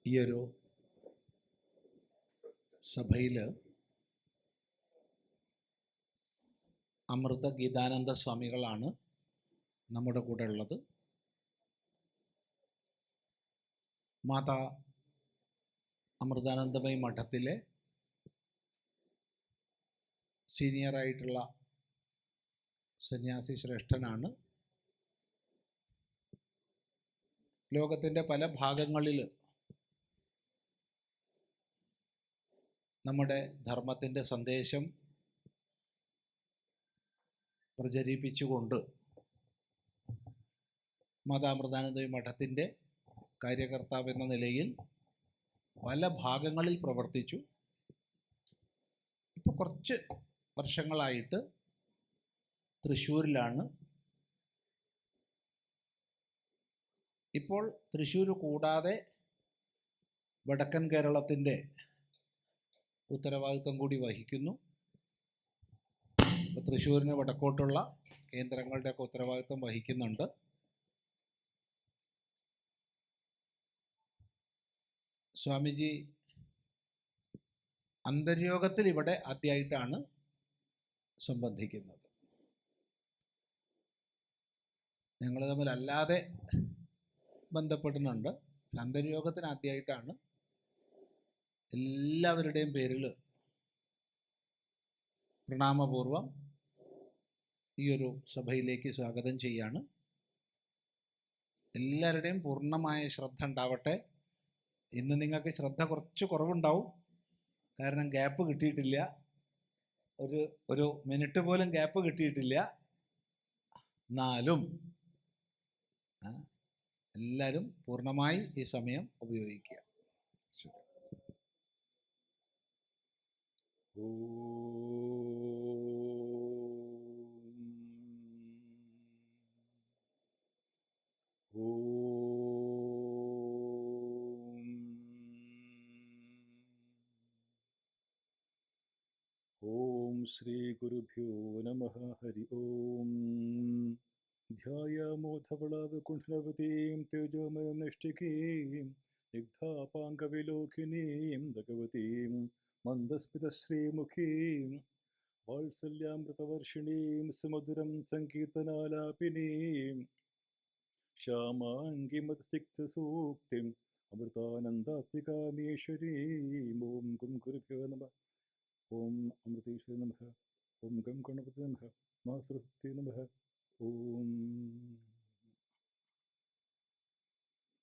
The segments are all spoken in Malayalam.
ഈ ഒരു സഭയിൽ അമൃത ഗീതാനന്ദ സ്വാമികളാണ് നമ്മുടെ കൂടെ ഉള്ളത്. മാതാ അമൃതാനന്ദമയി മഠത്തിലെ സീനിയറായിട്ടുള്ള സന്യാസി ശ്രേഷ്ഠനാണ്. ലോകത്തിൻ്റെ പല ഭാഗങ്ങളിൽ നമ്മുടെ ധർമ്മത്തിൻ്റെ സന്ദേശം പ്രചരിപ്പിച്ചുകൊണ്ട് മാതാ അമൃതാനന്ദമയി മഠത്തിൻ്റെ കാര്യകർത്താവ് എന്ന നിലയിൽ പല ഭാഗങ്ങളിൽ പ്രവർത്തിച്ചു. ഇപ്പോൾ കുറച്ച് വർഷങ്ങളായിട്ട് തൃശ്ശൂരിലാണ്. ഇപ്പോൾ തൃശ്ശൂർ കൂടാതെ വടക്കൻ കേരളത്തിൻ്റെ ഉത്തരവാദിത്വം കൂടി വഹിക്കുന്നു. ഇപ്പോൾ തൃശ്ശൂരിന് വടക്കോട്ടുള്ള കേന്ദ്രങ്ങളുടെയൊക്കെ ഉത്തരവാദിത്വം വഹിക്കുന്നുണ്ട്. സ്വാമിജി അന്തര്യോഗത്തിൽ ഇവിടെ ആദ്യമായിട്ടാണ് സംബന്ധിക്കുന്നത്. ഞങ്ങൾ തമ്മിൽ അല്ലാതെ ബന്ധപ്പെടുന്നുണ്ട്. അന്തര്യോഗത്തിന് ആദ്യമായിട്ടാണ്. എല്ലാവരുടെയും പേരിൽ പ്രണാമപൂർവം ഈ ഒരു സഭയിലേക്ക് സ്വാഗതം ചെയ്യാണ്. എല്ലാവരുടെയും പൂർണ്ണമായ ശ്രദ്ധ ഉണ്ടാവട്ടെ. ഇന്ന് നിങ്ങൾക്ക് ശ്രദ്ധ കുറച്ച് കുറവുണ്ടാവും, കാരണം ഗ്യാപ്പ് കിട്ടിയിട്ടില്ല. ഒരു മിനിറ്റ് പോലും ഗ്യാപ്പ് കിട്ടിയിട്ടില്ല. എന്നാലും എല്ലാവരും പൂർണ്ണമായി ഈ സമയം ഉപയോഗിക്കുക. ഓം ശ്രീ ഗുരുഭ്യോ നമഃ. ഹരി ഓം. ധ്യായാമോ ധവളാകുണ്ഠലവതീം തേജോമയം നൈഷ്ഠികീം നിഗ്ധാപാംഗവിലോകിനീം ഭഗവതീം മന്ദസ്മിതശ്രീമുഖീം വാത്സല്യാമൃതവർഷിണീം സുമധുരം സങ്കീർത്തനാലാപിനീം ശ്യാമാംഗിമതസിക്തസൂക്തിം അമൃതാനന്ദാത്മികാമീശ്വരീം. ഓം ഗും ഗുരുഭ്യോ നമഃ. ഓം അമൃതേശ്വരി നമഃ. ഓം ഗം ഗണപതി നമഃ. മാ സരസ്വതി നമഃ. ഓം.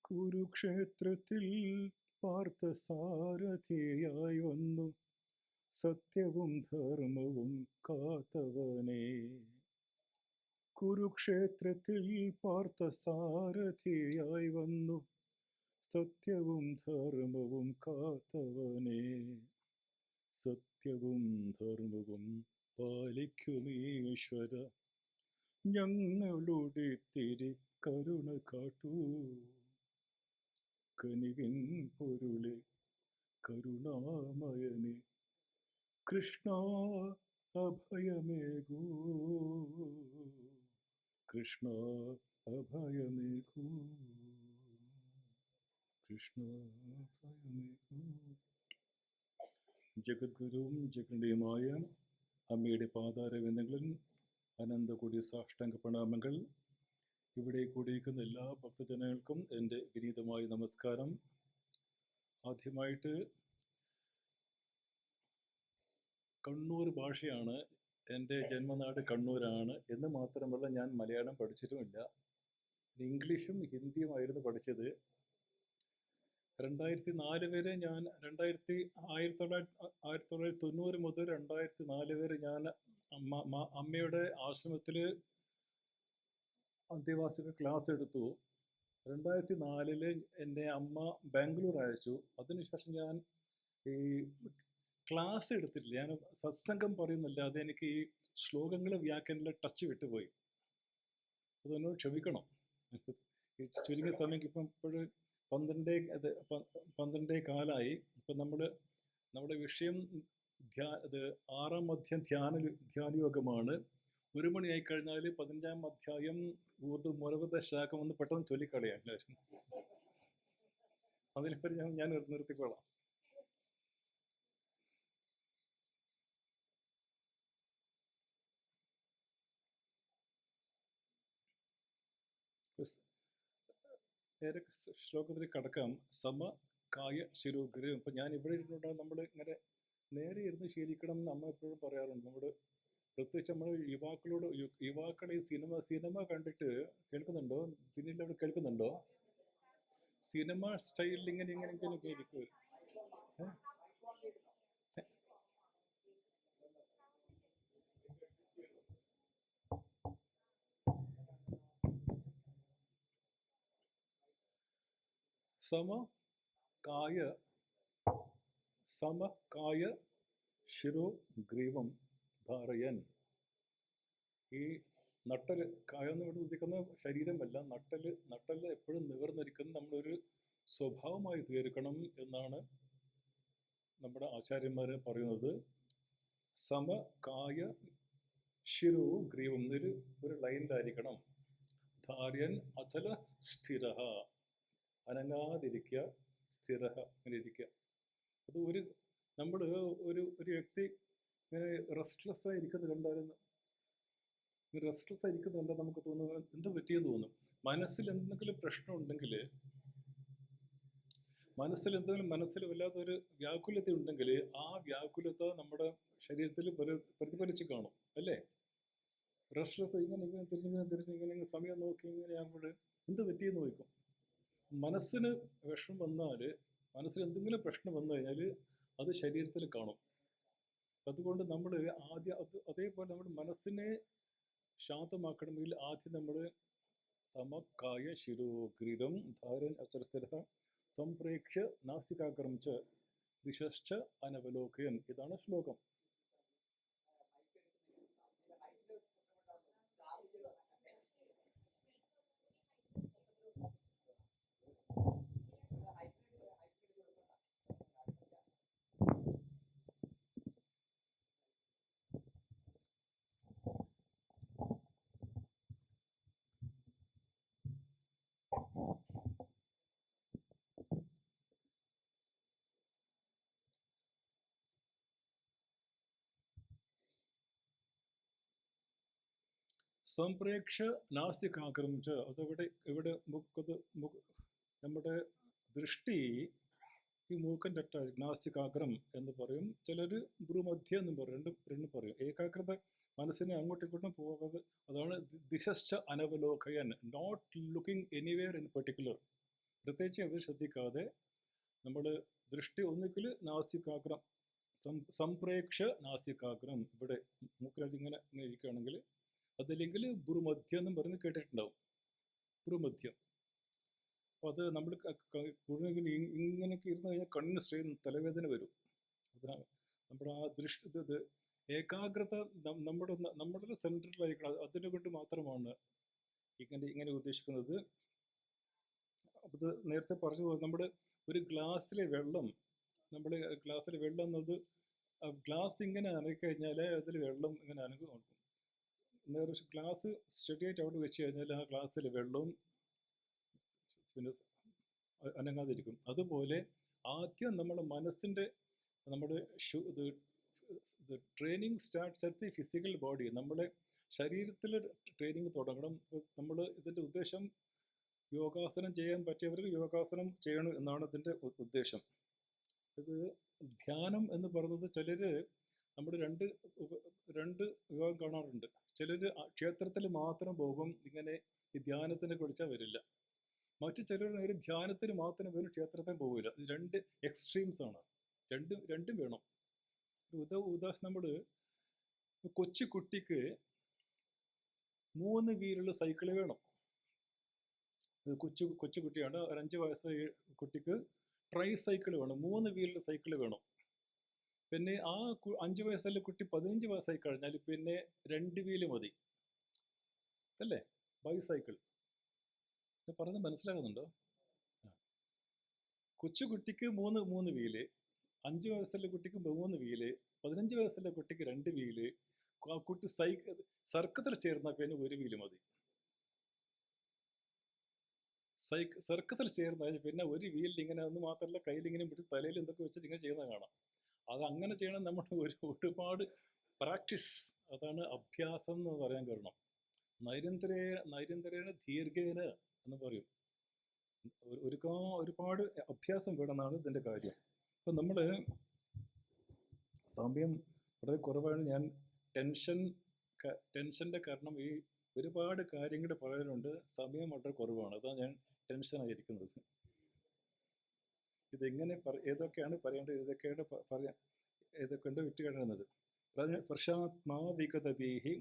കുരുക്ഷേത്രത്തിൽ പാർത്ഥസാരഥിയായി വന്നു സത്യവും ധർമ്മവും കാത്തവനേ. കുരുക്ഷേത്രത്തിൽ പാർത്ഥസാരഥിയായി വന്നു സത്യവും ധർമ്മവും കാത്തവനേ. സത്യവും ധർമ്മവും പാലിക്കുമീശ്വര, ഞങ്ങളുടെ തിരി കരുണ കാട്ടൂ. കനിവിൻ പൊരുളെ കരുണാമയനെ കൃഷ്ണ അഭയമേകൂ. കൃഷ്ണ അഭയമേകൂ. കൃഷ്ണ അഭയമേകൂ. ജഗദ്ഗുരുവും ജഗന്റെയുമായ അമ്മയുടെ പാതാരവിന്ദങ്ങളിൽ അനന്തകൂടി സാഷ്ടാംഗ പ്രണാമങ്ങൾ. ഇവിടെ കൂടിയിരിക്കുന്ന എല്ലാ ഭക്തജനങ്ങൾക്കും എൻ്റെ വിനീതമായ നമസ്കാരം. ആദ്യമായിട്ട് കണ്ണൂർ ഭാഷയാണ്, എൻ്റെ ജന്മനാട് കണ്ണൂരാണ് എന്ന് മാത്രമല്ല, ഞാൻ മലയാളം പഠിച്ചിട്ടുമില്ല. ഇംഗ്ലീഷും ഹിന്ദിയുമായിരുന്നു പഠിച്ചത്. 2004 വരെ ഞാൻ 1990 മുതൽ 2004 വരെ ഞാൻ അമ്മയുടെ ആശ്രമത്തിൽ അന്തേവാസികൾ ക്ലാസ് എടുത്തു. 2004 എൻ്റെ അമ്മ ബാംഗ്ലൂർ അയച്ചു. അതിനുശേഷം ഞാൻ ഈ ക്ലാസ് എടുത്തിട്ടില്ല. ഞാൻ സത്സംഗം പറയുന്നില്ലാതെ എനിക്ക് ഈ ശ്ലോകങ്ങൾ വ്യാഖ്യാനത്തിലെ ടച്ച് വിട്ടുപോയി. അതൊന്നോട് ക്ഷമിക്കണം. ഈ ചുരുങ്ങിയ സമയം ഇപ്പം ഇപ്പോഴും 12 കാലായി. ഇപ്പം നമ്മുടെ വിഷയം ഇത് 6-ാം അധ്യായം ധ്യാനയോഗമാണ്. 1 മണിയായി കഴിഞ്ഞാൽ 15-ാം അധ്യായം ഊർദു മുരവത ശാഖം ഒന്ന് പെട്ടെന്ന് ചൊല്ലിക്കളയാം എല്ലാവരും. അതിനെപ്പറ്റി ഞാൻ നിർത്തിക്കോളാം. നേരെ ശ്ലോകത്തിൽ കടക്കാം. സമ കായ ശിരോഗ്രഹം. ഇപ്പം ഞാൻ ഇവിടെ ഇരുന്നുകൊണ്ടാണ് നമ്മൾ ഇങ്ങനെ നേരെ ഇരുന്ന് ശീലിക്കണം എന്ന് അമ്മ എപ്പോഴും പറയാറുണ്ട്. നമ്മൾ പ്രത്യേകിച്ച് നമ്മൾ യുവാക്കളെ ഈ സിനിമ കണ്ടിട്ട് കേൾക്കുന്നുണ്ടോ? പിന്നീട് അവിടെ കേൾക്കുന്നുണ്ടോ? സിനിമ സ്റ്റൈലിൽ ഇങ്ങനെയൊക്കെ ഇരിക്കും. സമകായ ശിരോ ഗ്രീവം ധാരയൻ. ഈ നട്ടല്, കായെന്ന് ഇവിടെ ഉദ്ദേശിക്കുന്ന ശരീരമല്ല, നട്ടല് എപ്പോഴും നിവർന്നിരിക്കുന്ന നമ്മളൊരു സ്വഭാവമായി തീർക്കണം എന്നാണ് നമ്മുടെ ആചാര്യന്മാർ പറയുന്നത്. സമകായ ശിരോ ഗ്രീവം ഒരു ലൈനിലായിരിക്കണം. ധാര്യൻ അചല സ്ഥിര, അനങ്ങാതിരിക്കുക, സ്ഥിര അങ്ങനെ ഇരിക്കുക. അത് നമ്മൾ ഒരു വ്യക്തി ഇങ്ങനെ റെസ്റ്റ്ലെസ് ആയിരിക്കുന്നത് കണ്ടായിരുന്നു. റെസ്റ്റ്ലെസ് ആയിരിക്കുന്നത് കണ്ടാൽ നമുക്ക് തോന്നുന്നു എന്ത് പറ്റിയെന്ന് തോന്നും. മനസ്സിൽ എന്തെങ്കിലും പ്രശ്നം ഉണ്ടെങ്കിൽ, മനസ്സിൽ വല്ലാത്തൊരു വ്യാകുലത ഉണ്ടെങ്കിൽ ആ വ്യാകുലത നമ്മുടെ ശരീരത്തിൽ പ്രതിഫലിച്ച് കാണും, അല്ലേ? റെസ്റ്റ്ലെസ് ഇങ്ങനെ തിരിഞ്ഞിങ്ങനെ സമയം നോക്കി ഇങ്ങനെ ആകുമ്പോൾ എന്ത് പറ്റിയെന്ന് ചോദിക്കും. മനസ്സിന് വിഷമം വന്നാൽ, മനസ്സിൽ എന്തെങ്കിലും പ്രശ്നം വന്നു കഴിഞ്ഞാൽ അത് ശരീരത്തിൽ കാണും. അതുകൊണ്ട് നമ്മൾ അതേപോലെ നമ്മുടെ മനസ്സിനെ ശാന്തമാക്കണമെങ്കിൽ ആദ്യം നമ്മൾ സമകായ ശിരോഗ്രീരം ധാരൻ അചലസ്ഥിര സംപ്രേക്ഷ്യ നാസികാഗ്രം ച ദിശശ്ച അനവലോകയൻ. ഇതാണ് ശ്ലോകം. സംപ്രേക്ഷ നാസികാഗ്രം ച. ഇവിടെ നമ്മുടെ ദൃഷ്ടി ഈ മൂക്കൻ്റെ അറ്റാച്ച് നാസികാഗ്രം എന്ന് പറയും. ചിലർ ഭ്രൂമധ്യ എന്നും പറയും. രണ്ടും പറയും. ഏകാഗ്രത മനസ്സിനെ അങ്ങോട്ടും ഇങ്ങോട്ടും പോകാതെ, അതാണ് ദിശശ്ച അനവലോകയൻ, not looking anywhere in particular. പ്രത്യേകിച്ച് അവർ ശ്രദ്ധിക്കാതെ നമ്മൾ ദൃഷ്ടി ഒന്നുകിൽ നാസികാഗ്രം, സംപ്രേക്ഷ നാസികാഗ്രം, ഇവിടെ മൂക്കിനകത്ത് ഇങ്ങനെ ഇരിക്കുകയാണെങ്കിൽ, അതല്ലെങ്കിൽ ഭ്രൂമധ്യം എന്നും പറഞ്ഞ് കേട്ടിട്ടുണ്ടാവും. ഭ്രൂമധ്യം. അപ്പോൾ അത് നമ്മൾ ഇങ്ങനെയൊക്കെ ഇരുന്ന് കഴിഞ്ഞാൽ കണ്ണിന് സ്ട്രെയിൻ, തലവേദന വരും. അതിനാണ് നമ്മുടെ ആ ദൃഷ്ടി, ഏകാഗ്രത നമ്മുടെ സെൻട്രലായിരിക്കണം. അതിനെ കൊണ്ട് മാത്രമാണ് ഇങ്ങനെ ഉദ്ദേശിക്കുന്നത്. അത് നേരത്തെ പറഞ്ഞു, നമ്മുടെ ഒരു ഗ്ലാസ്സിലെ വെള്ളം എന്നത്, ഗ്ലാസ് ഇങ്ങനെ അനക്കിക്കഴിഞ്ഞാൽ അതിൽ വെള്ളം ഇങ്ങനെ അനങ്ങും. നേരെ ഗ്ലാസ് സ്റ്റഡിയായിട്ട് അവിടെ വെച്ച് കഴിഞ്ഞാൽ ആ ഗ്ലാസ്സിൽ വെള്ളവും പിന്നെ അനങ്ങാതിരിക്കും. അതുപോലെ ആദ്യം നമ്മുടെ മനസ്സിൻ്റെ, നമ്മുടെ training starts at the physical body. നമ്മുടെ ശരീരത്തിൽ ട്രെയിനിങ് തുടങ്ങണം. നമ്മൾ ഇതിൻ്റെ ഉദ്ദേശം യോഗാസനം ചെയ്യാൻ പറ്റിയവർക്ക് യോഗാസനം ചെയ്യണം എന്നാണ് ഇതിൻ്റെ ഉദ്ദേശം. ഇത് ധ്യാനം എന്ന് പറയുന്നത് ചിലർ, നമ്മൾ രണ്ട് വിഭാഗം കാണാറുണ്ട്. ചിലർ ക്ഷേത്രത്തിൽ മാത്രം പോകും, ഇങ്ങനെ ഈ ധ്യാനത്തിനെ കുറിച്ചാൽ വരില്ല. മറ്റു ചിലർ നേരെ ധ്യാനത്തിന് മാത്രം വരും, ക്ഷേത്രത്തിൽ പോകില്ല. ഇത് രണ്ട് എക്സ്ട്രീംസ് ആണ്. രണ്ടും വേണം. ഉദാഹരണം, നമ്മൾ കൊച്ചു കുട്ടിക്ക് 3 വീലുള്ള സൈക്കിൾ വേണം. കൊച്ചു കുട്ടിയാണ്, ഒരു 5 വയസ്സായ കുട്ടിക്ക് ട്രൈ സൈക്കിൾ വേണം, 3 വീലുള്ള സൈക്കിൾ വേണം. പിന്നെ ആ 5 വയസ്സുള്ള കുട്ടി 15 വയസ്സായി കഴിഞ്ഞാൽ പിന്നെ 2 വീല് മതി, അല്ലേ? ബൈസൈക്കിൾ. പറയുന്നത് മനസ്സിലാകുന്നുണ്ടോ? കൊച്ചു കുട്ടിക്ക് 3 വീല്, 5 വയസ്സുള്ള കുട്ടിക്ക് 3 വീല്, 15 വയസ്സുള്ള കുട്ടിക്ക് 2 വീല്. ആ കുട്ടി സർക്കത്തിൽ ചേർന്നാൽ പിന്നെ 1 വീല് മതി. സർക്കസിൽ ചേർന്ന് പിന്നെ ഒരു വീലിൽ ഇങ്ങനെ ഒന്ന് മാത്രമല്ല കയ്യിലിങ്ങനെ പിടിച്ച് തലയിൽ എന്തൊക്കെ വെച്ചിട്ട് ഇങ്ങനെ ചെയ്യുന്നത് കാണാം. അത് അങ്ങനെ ചെയ്യണം. നമ്മുടെ ഒരുപാട് പ്രാക്ടീസ്, അതാണ് അഭ്യാസം എന്ന് പറയാൻ കാരണം. നൈരന്തരേണ ദീർഘേന എന്ന് പറയും. ഒരുപാട് അഭ്യാസം വേണമെന്നാണ് ഇതിൻ്റെ കാര്യം. ഇപ്പം നമ്മൾ സമയം വളരെ കുറവാണ്. ഞാൻ ടെൻഷൻ്റെ കാരണം ഈ ഒരുപാട് കാര്യങ്ങൾ പറയാനുണ്ട്, സമയം വളരെ കുറവാണ്. അതാണ് ഞാൻ ടെൻഷനായിരിക്കുന്നത്. ഇതെങ്ങനെ ഏതൊക്കെയാണ് പറയേണ്ടത്, ഏതൊക്കെയുണ്ട് വിട്ടുകിടന്നത്. പ്രശാത്മാ വിഗതഭീഹി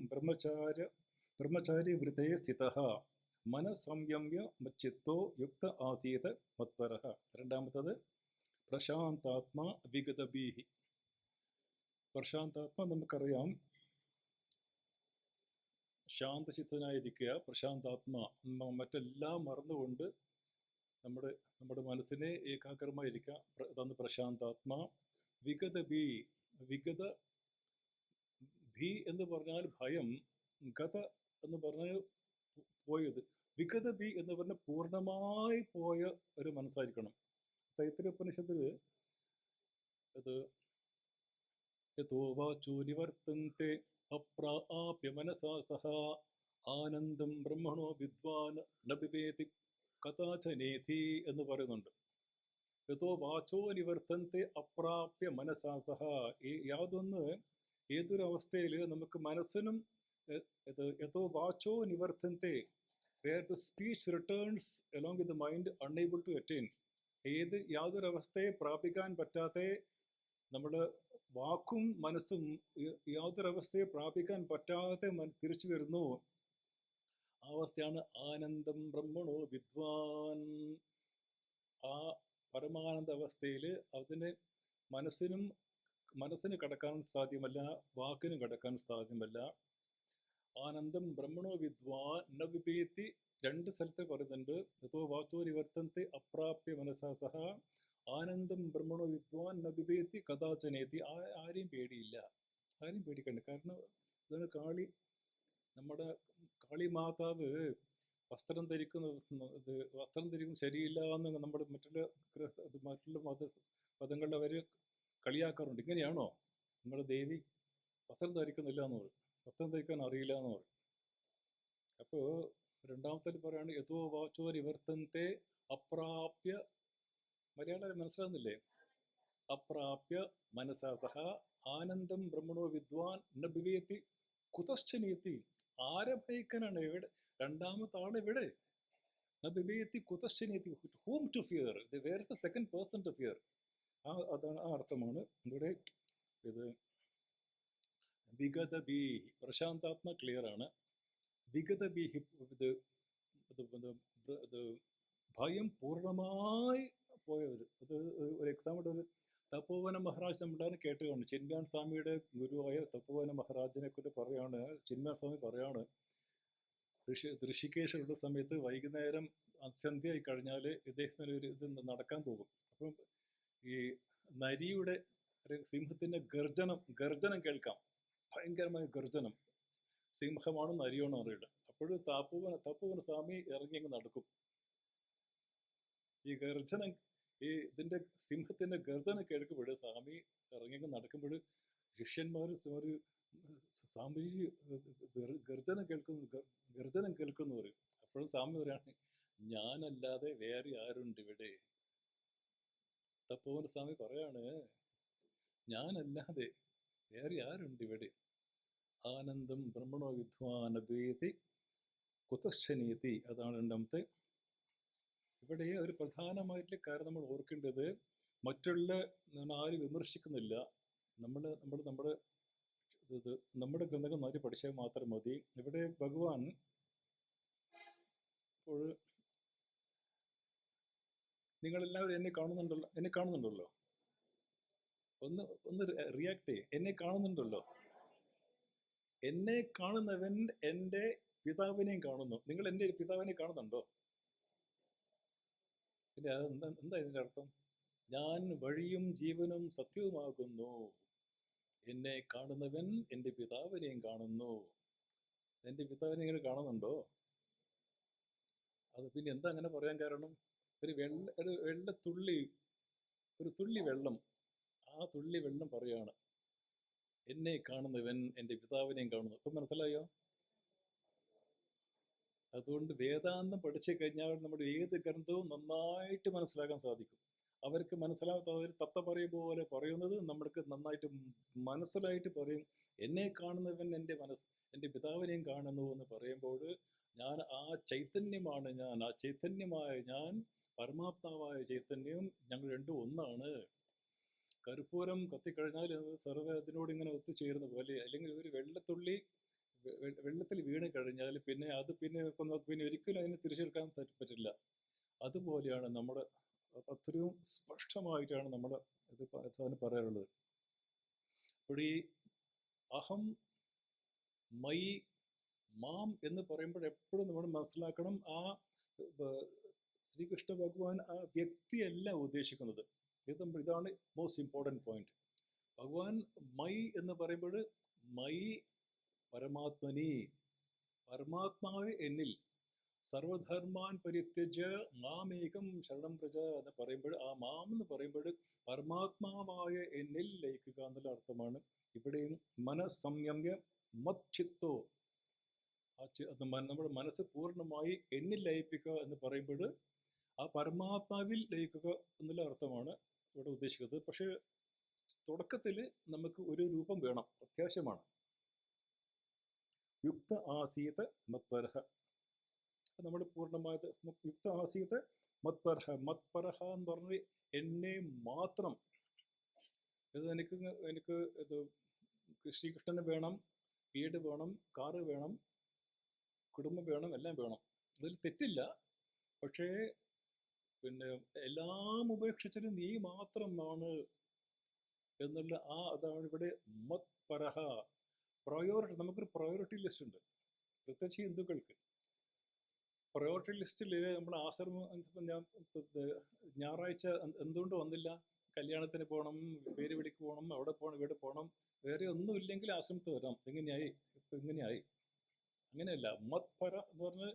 ബ്രഹ്മചാരി വൃതേ സ്ഥിതഃ മനഃസംയമ്യ മച്ചിത്തോ യുക്ത ആസീത് മത്പരഃ. രണ്ടാമത്തത് പ്രശാന്താത്മാ വിഗതഭീഹി. പ്രശാന്താത്മ നമുക്കറിയാം, ശാന്തചിത്തനായിരിക്കുക. പ്രശാന്താത്മ മറ്റെല്ലാം മറന്നുകൊണ്ട് നമ്മുടെ മനസ്സിനെ ഏകാഗ്രമായിരിക്കുക. അതാണ് പ്രശാന്താത്മ. വിഗത ഭീ എന്ന് പറഞ്ഞാൽ ഭയം, ഗത എന്ന് പറഞ്ഞാൽ പോയത്. വിഗത ഭീ എന്ന് പറഞ്ഞാൽ പൂർണ്ണമായി പോയ ഒരു മനസ്സായിരിക്കണം. തൈത്തിരീയോപനിഷത്തിൽ അത് യതോ വാചോ നിവർത്തന്തെ അപ്രാപ്യ മനസാ സഹ ആനന്ദം ബ്രഹ്മണോ വിദ്വാൻ ന ബിഭേതി കഥാചനേതി എന്ന് പറയുന്നുണ്ട്. യതോ വാചോ നിവർത്തന്തെ അപ്രാപ്യ മനസാ സഹ. ഏതൊരു അവസ്ഥയിൽ നമുക്ക് മനസ്സിനും യതോ വാചോ നിവർത്തന്തെ, where the speech returns along with the mind unable to attain. യാതൊരവസ്ഥയെ പ്രാപിക്കാൻ പറ്റാതെ നമ്മുടെ വാക്കും മനസ്സും യാതൊരവസ്ഥയെ പ്രാപിക്കാൻ പറ്റാതെ തിരിച്ചു വരുന്നു. ആ അവസ്ഥയാണ് ആനന്ദം ബ്രഹ്മണോ വിദ്വാൻ. ആ പരമാനന്ദ അവസ്ഥയിൽ അതിന് മനസ്സിന് കടക്കാൻ സാധ്യമല്ല, വാക്കിന് കടക്കാൻ സാധ്യമല്ല. ആനന്ദം ബ്രഹ്മണോ വിദ്വാൻ ന വിഭേതി. രണ്ട് സ്ഥലത്ത് പറയുന്നുണ്ട്. യതോ വാചോ നിവർത്തന്തെ അപ്രാപ്യ മനസാ സഹ ആനന്ദം ബ്രഹ്മണോ വിദ്വാൻ ന ബിഭേതി കഥാചനേതി. ആരെയും പേടിയില്ല, ആരെയും പേടിക്കണ്ട. കാരണം ഇതാണ് നമ്മുടെ കാളി മാതാവ് വസ്ത്രം ധരിക്കുന്നത് ശരിയില്ല എന്ന് നമ്മുടെ മറ്റുള്ള മതങ്ങളിൽ അവർ കളിയാക്കാറുണ്ട്. ഇങ്ങനെയാണോ നിങ്ങളുടെ ദേവി വസ്ത്രം ധരിക്കുന്നില്ല എന്ന് പറയും, വസ്ത്രം ധരിക്കാൻ അറിയില്ല എന്ന് പറയും. അപ്പോൾ രണ്ടാമത്തെ പറയാണ് യതോ വാചോ നിവർത്തന്തെ അപ്രാപ്യ. മലയാളം മനസ്സിലാകുന്നില്ലേ? അപ്രാപ്യ മനസാ സഹ ആനന്ദം ബ്രഹ്മണോ വിദ്വാൻ ന ബിഭേതി കുതശ്ചനീതി. ആരെ ഭയക്കാനാണ്? എവിടെ രണ്ടാമത്തെ ആൾ? എവിടെ? ന ബിഭേതി കുതശ്ചനീതി. whom to fear? Where is the second person to fear? അതാണ് ആ അർത്ഥമാണ് ഇവിടെ. ഇത് വിഗത ബീഹി. പ്രശാന്താത്മ ക്ലിയർ ആണ്. വിഗത ബീഹി ഇത് ഭയം പൂർണ്ണമായി പോയവർ. അത് ഒരു എക്സാമ്പിൾ, ഒരു തപോവന മഹാരാജ് നമ്മുടെ കേട്ടുകൊണ്ട് ചിന്മയാൻ സ്വാമിയുടെ ഗുരുവായ തപോവന മഹാരാജിനെ കുറിച്ച് പറയാണ്. ചിന്മയാൻ സ്വാമി പറയാണ്, ഋഷികേശുള്ള സമയത്ത് വൈകുന്നേരം സന്ധ്യയായി കഴിഞ്ഞാൽ ഇദ്ദേഹത്തിന് ഒരു ഇത് നടക്കാൻ പോകും. അപ്പം ഈ നരിയുടെ സിംഹത്തിന്റെ ഗർജനം കേൾക്കാം. ഭയങ്കരമായ ഗർജനം. സിംഹമാണോ നരിയാണോ അറിയില്ല. അപ്പോഴും തപോവന സ്വാമി ഇറങ്ങി അങ്ങ് നടക്കും. ഈ ഇതിന്റെ സിംഹത്തിന്റെ ഗർജനം കേൾക്കുമ്പോൾ സ്വാമി ഇറങ്ങി നടക്കുമ്പോൾ ശിഷ്യന്മാർ സ്വാമി ഗർജനം കേൾക്കുന്നു പറയും. അപ്പോഴും സ്വാമി പറയാണ്, ഞാനല്ലാതെ വേറെ ആരുണ്ട് ഇവിടെ? തപോവന സ്വാമി പറയാണ്, ഞാനല്ലാതെ വേറെ ആരുണ്ട് ഇവിടെ? ആനന്ദം ബ്രഹ്മണോ വിദ്വാനദ്വൈതി കുതശ്ചനീതി. അതാണ് രണ്ടാമത്തെ. ഇവിടെ ഒരു പ്രധാനമായിട്ടുള്ള കാര്യം നമ്മൾ ഓർക്കേണ്ടത്, ആരും വിമർശിക്കുന്നില്ല. നമ്മുടെ ഗ്രന്ഥങ്ങൾ ആര് പഠിച്ചാൽ മാത്രം മതി. ഇവിടെ ഭഗവാൻ ഇപ്പോൾ നിങ്ങളെല്ലാവരും എന്നെ കാണുന്നുണ്ടല്ലോ. ഒന്ന് റിയാക്ട് ചെയ്യും. എന്നെ കാണുന്നുണ്ടല്ലോ. എന്നെ കാണുന്നവൻ എൻ്റെ പിതാവിനെയും കാണുന്നു. നിങ്ങൾ എൻ്റെ പിതാവിനെ കാണുന്നുണ്ടോ? പിന്നെ എന്താ ഇതിൻ്റെ അർത്ഥം? ഞാൻ വഴിയും ജീവനും സത്യവുമാകുന്നു. എന്നെ കാണുന്നവൻ എൻ്റെ പിതാവിനെയും കാണുന്നു. എൻ്റെ പിതാവിനെ നിങ്ങൾ കാണുന്നുണ്ടോ? അത് പിന്നെ എന്താ അങ്ങനെ പറയാൻ കാരണം, ഒരു വെള്ളത്തുള്ളി, ഒരു തുള്ളി വെള്ളം, ആ തുള്ളി വെള്ളം പറയാണ് എന്നെ കാണുന്നവൻ എൻ്റെ പിതാവിനെയും കാണുന്നു. ഇപ്പം മനസ്സിലായോ? അതുകൊണ്ട് വേദാന്തം പഠിച്ചു കഴിഞ്ഞാൽ നമ്മുടെ ഏത് ഗ്രന്ഥവും നന്നായിട്ട് മനസ്സിലാക്കാൻ സാധിക്കും. അവർക്ക് മനസ്സിലാകാത്തവർ തത്ത പറയും പോലെ പറയുന്നത് നമ്മൾക്ക് നന്നായിട്ട് മനസ്സിലായിട്ട് പറയും. എന്നെ കാണുന്നവൻ എൻ്റെ പിതാവിനെയും കാണുന്നു എന്ന് പറയുമ്പോൾ ഞാൻ ആ ചൈതന്യമാണ്, ഞാൻ ആ ചൈതന്യമായ ഞാൻ, പരമാത്മാവായ ചൈതന്യം, ഞങ്ങൾ രണ്ടും ഒന്നാണ്. കർപ്പൂരം കത്തിക്കഴിഞ്ഞാൽ സർവ്വ അതിനോട് ഇങ്ങനെ ഒത്തുചേരുന്ന പോലെ, അല്ലെങ്കിൽ ഒരു വെള്ളത്തുള്ളി വെള്ളത്തിൽ വീണ് കഴിഞ്ഞാൽ പിന്നെ അത് പിന്നെ ഒരിക്കലും അതിനെ തിരിച്ചെടുക്കാൻ പറ്റില്ല. അതുപോലെയാണ് നമ്മുടെ, അത്രയും സ്പഷ്ടമായിട്ടാണ് നമ്മുടെ ഇത് സാധനം പറയാറുള്ളത്. അപ്പോൾ ഈ അഹം, മൈ, മാം എന്ന് പറയുമ്പോൾ എപ്പോഴും നമ്മൾ മനസ്സിലാക്കണം, ആ ശ്രീകൃഷ്ണ ഭഗവാൻ ആ വ്യക്തിയല്ല ഉദ്ദേശിക്കുന്നത്. ഇതാണ് മോസ്റ്റ് ഇമ്പോർട്ടൻറ്റ് പോയിന്റ്. ഭഗവാൻ മൈ എന്ന് പറയുമ്പോൾ മൈ പരമാത്മനി, പരമാത്മാവ് എന്നിൽ, സർവധർമാൻ പരിത്യജ മാമേകം ശരണം പ്രജ എന്ന് പറയുമ്പോൾ ആ മാം എന്ന് പറയുമ്പോൾ പരമാത്മാവായ എന്നിൽ ലയിക്കുക എന്നുള്ള അർത്ഥമാണ്. ഇവിടെയും മനസ്സംയമ്യ മത് ചിത്തോ, നമ്മുടെ മനസ്സ് പൂർണ്ണമായി എന്നിൽ ലയിപ്പിക്കുക എന്ന് പറയുമ്പോൾ ആ പരമാത്മാവിൽ ലയിക്കുക എന്നുള്ള അർത്ഥമാണ് ഇവിടെ ഉദ്ദേശിക്കുന്നത്. പക്ഷെ തുടക്കത്തിൽ നമുക്ക് ഒരു രൂപം വേണം, അത്യാവശ്യമാണ്. യുക്ത ആസീത മത്പരഹ, നമ്മൾ പൂർണ്ണമായത് യുക്ത ആസീത മത്പരഹ. മത്പരഹ എന്ന് പറഞ്ഞത് എന്നെ മാത്രം. ഇത് എനിക്ക് ഇത് ശ്രീകൃഷ്ണന് വേണം, വീട് വേണം, കാറ് വേണം, കുടുംബം വേണം, എല്ലാം വേണം, അതിൽ തെറ്റില്ല. പക്ഷേ പിന്നെ എല്ലാം ഉപേക്ഷിച്ചിട്ട് നീ മാത്രമാണ് എന്നുള്ള അതാണ് ഇവിടെ മത്പരഹ. പ്രയോറിറ്റി, നമുക്കൊരു പ്രയോറിറ്റി ലിസ്റ്റ് ഉണ്ട്, പ്രത്യേകിച്ച് ഹിന്ദുക്കൾക്ക്. പ്രയോറിറ്റി ലിസ്റ്റിൽ നമ്മൾ ആശ്രമം, ഞാൻ ഞായറാഴ്ച എന്തുകൊണ്ട് വന്നില്ല, കല്യാണത്തിന് പോകണം, പേര് വിളിക്ക് പോകണം, അവിടെ പോകണം, ഇവിടെ പോകണം, വേറെ ഒന്നും ഇല്ലെങ്കിൽ ആശ്രമത്തിൽ വരാം. എങ്ങനെയായി, ഇപ്പം ഇങ്ങനെയായി. അങ്ങനെയല്ല, മത്പര എന്ന് പറഞ്ഞാൽ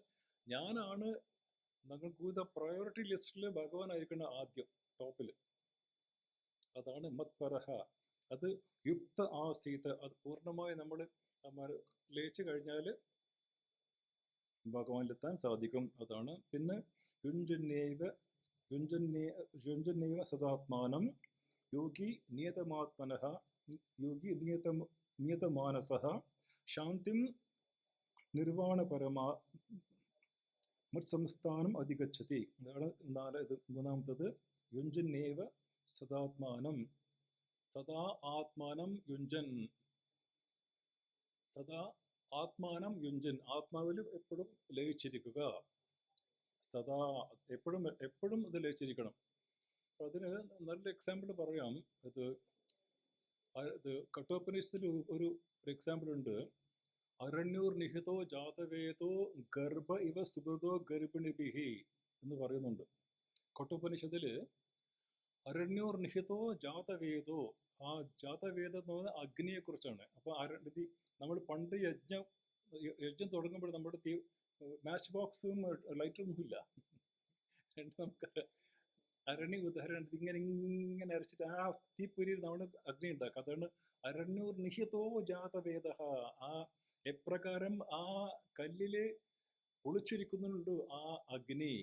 ഞാനാണ് ഞങ്ങൾക്ക് പ്രയോറിറ്റി ലിസ്റ്റിൽ ഭഗവാനായിരിക്കണം ആദ്യം ടോപ്പിൽ. അതാണ് മത്പരഹ. അത് യുക്ത ആസീത, അത് പൂർണ്ണമായി നമ്മൾ ലയിച്ചു കഴിഞ്ഞാൽ ഭഗവാനിലെത്താൻ സാധിക്കും. അതാണ്. പിന്നെ യുഞ്ജന്നൈവ സദാത്മാനം യോഗി നിയതമാത്മനഃ, യോഗി നിയതമാനസഃ ശാന്തിം നിർവാണപരമാ മത്സംസ്ഥാനം അധിഗച്ഛതി. അതാണ് മൂന്നാമത്തത്. യുഞ്ജന്നൈവ സദാത്മാനം, സദാ ആത്മാനം യുഞ്ജൻ, സദാ ആത്മാനം യുഞ്ജൻ, ആത്മാവിൽ എപ്പോഴും ലയിച്ചിരിക്കുക. സദാ എപ്പോഴും ഇത് ലയിച്ചിരിക്കണം. അപ്പം അതിന് നല്ല എക്സാമ്പിൾ പറയാം. ഇത് കഠോപനിഷത്തിൽ ഒരു എക്സാമ്പിൾ ഉണ്ട്. അരണ്യൂർ നിഹിതോ ജാതവേദോ ഗർഭ ഇവ സുഹൃതോ ഗർഭിണിഭിഹി എന്ന് പറയുന്നുണ്ട്. കഠോപനിഷത്തിൽ അരണ്യൂർ നിഹിതോ ജാതവേദോ, ആ ജാതവേദം എന്ന് പറയുന്നത് അഗ്നിയെ കുറിച്ചാണ്. അപ്പൊ നമ്മൾ പണ്ട് യജ്ഞം തുടങ്ങുമ്പോൾ നമ്മുടെ മാച്ച് ബോക്സും ലൈറ്ററൊന്നും ഇല്ല. നമുക്ക് അരണി ഉദാഹരണം ഇങ്ങനെ അരച്ചിട്ട് ആ തീപ്പൊരിയിൽ നമ്മൾ അഗ്നി ഉണ്ടാക്കുക. അതാണ് അരണ്യൂർ നിഹിതോ ജാതവേദ. ആ എപ്രകാരം ആ കല്ലില് ഒളിച്ചിരിക്കുന്നുണ്ട് ആ അഗ്നി,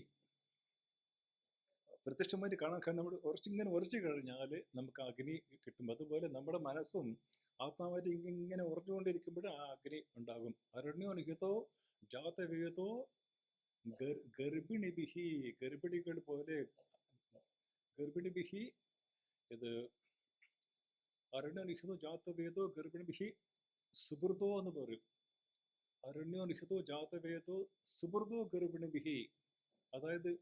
പ്രത്യക്ഷമായിട്ട് കാണാൻ. നമ്മൾ ഉറച്ചു കഴിഞ്ഞാൽ നമുക്ക് അഗ്നി കിട്ടും. അതുപോലെ നമ്മുടെ മനസ്സും ആത്മാവായിട്ട് ഇങ്ങനെ ഉറഞ്ഞുകൊണ്ടിരിക്കുമ്പോൾ ആ അഗ്നി ഉണ്ടാകും. അരണ്യോ നിഹിതോ ജാതവേദോ ഗർഭിണിഭിഹി, ഗർഭിണികൾ പോലെ, ഗർഭിണിഭിഹി. ഇത് അരണ്യോ നിഹിതോ ജാതവേദോ ഗർഭിണിഭിഹി സുഹൃതോ എന്ന് പറയും. അരണ്യോ നിഹിതോ ജാതവേദോ സുഹൃതോ ഗർഭിണിഭിഹി. അതായത്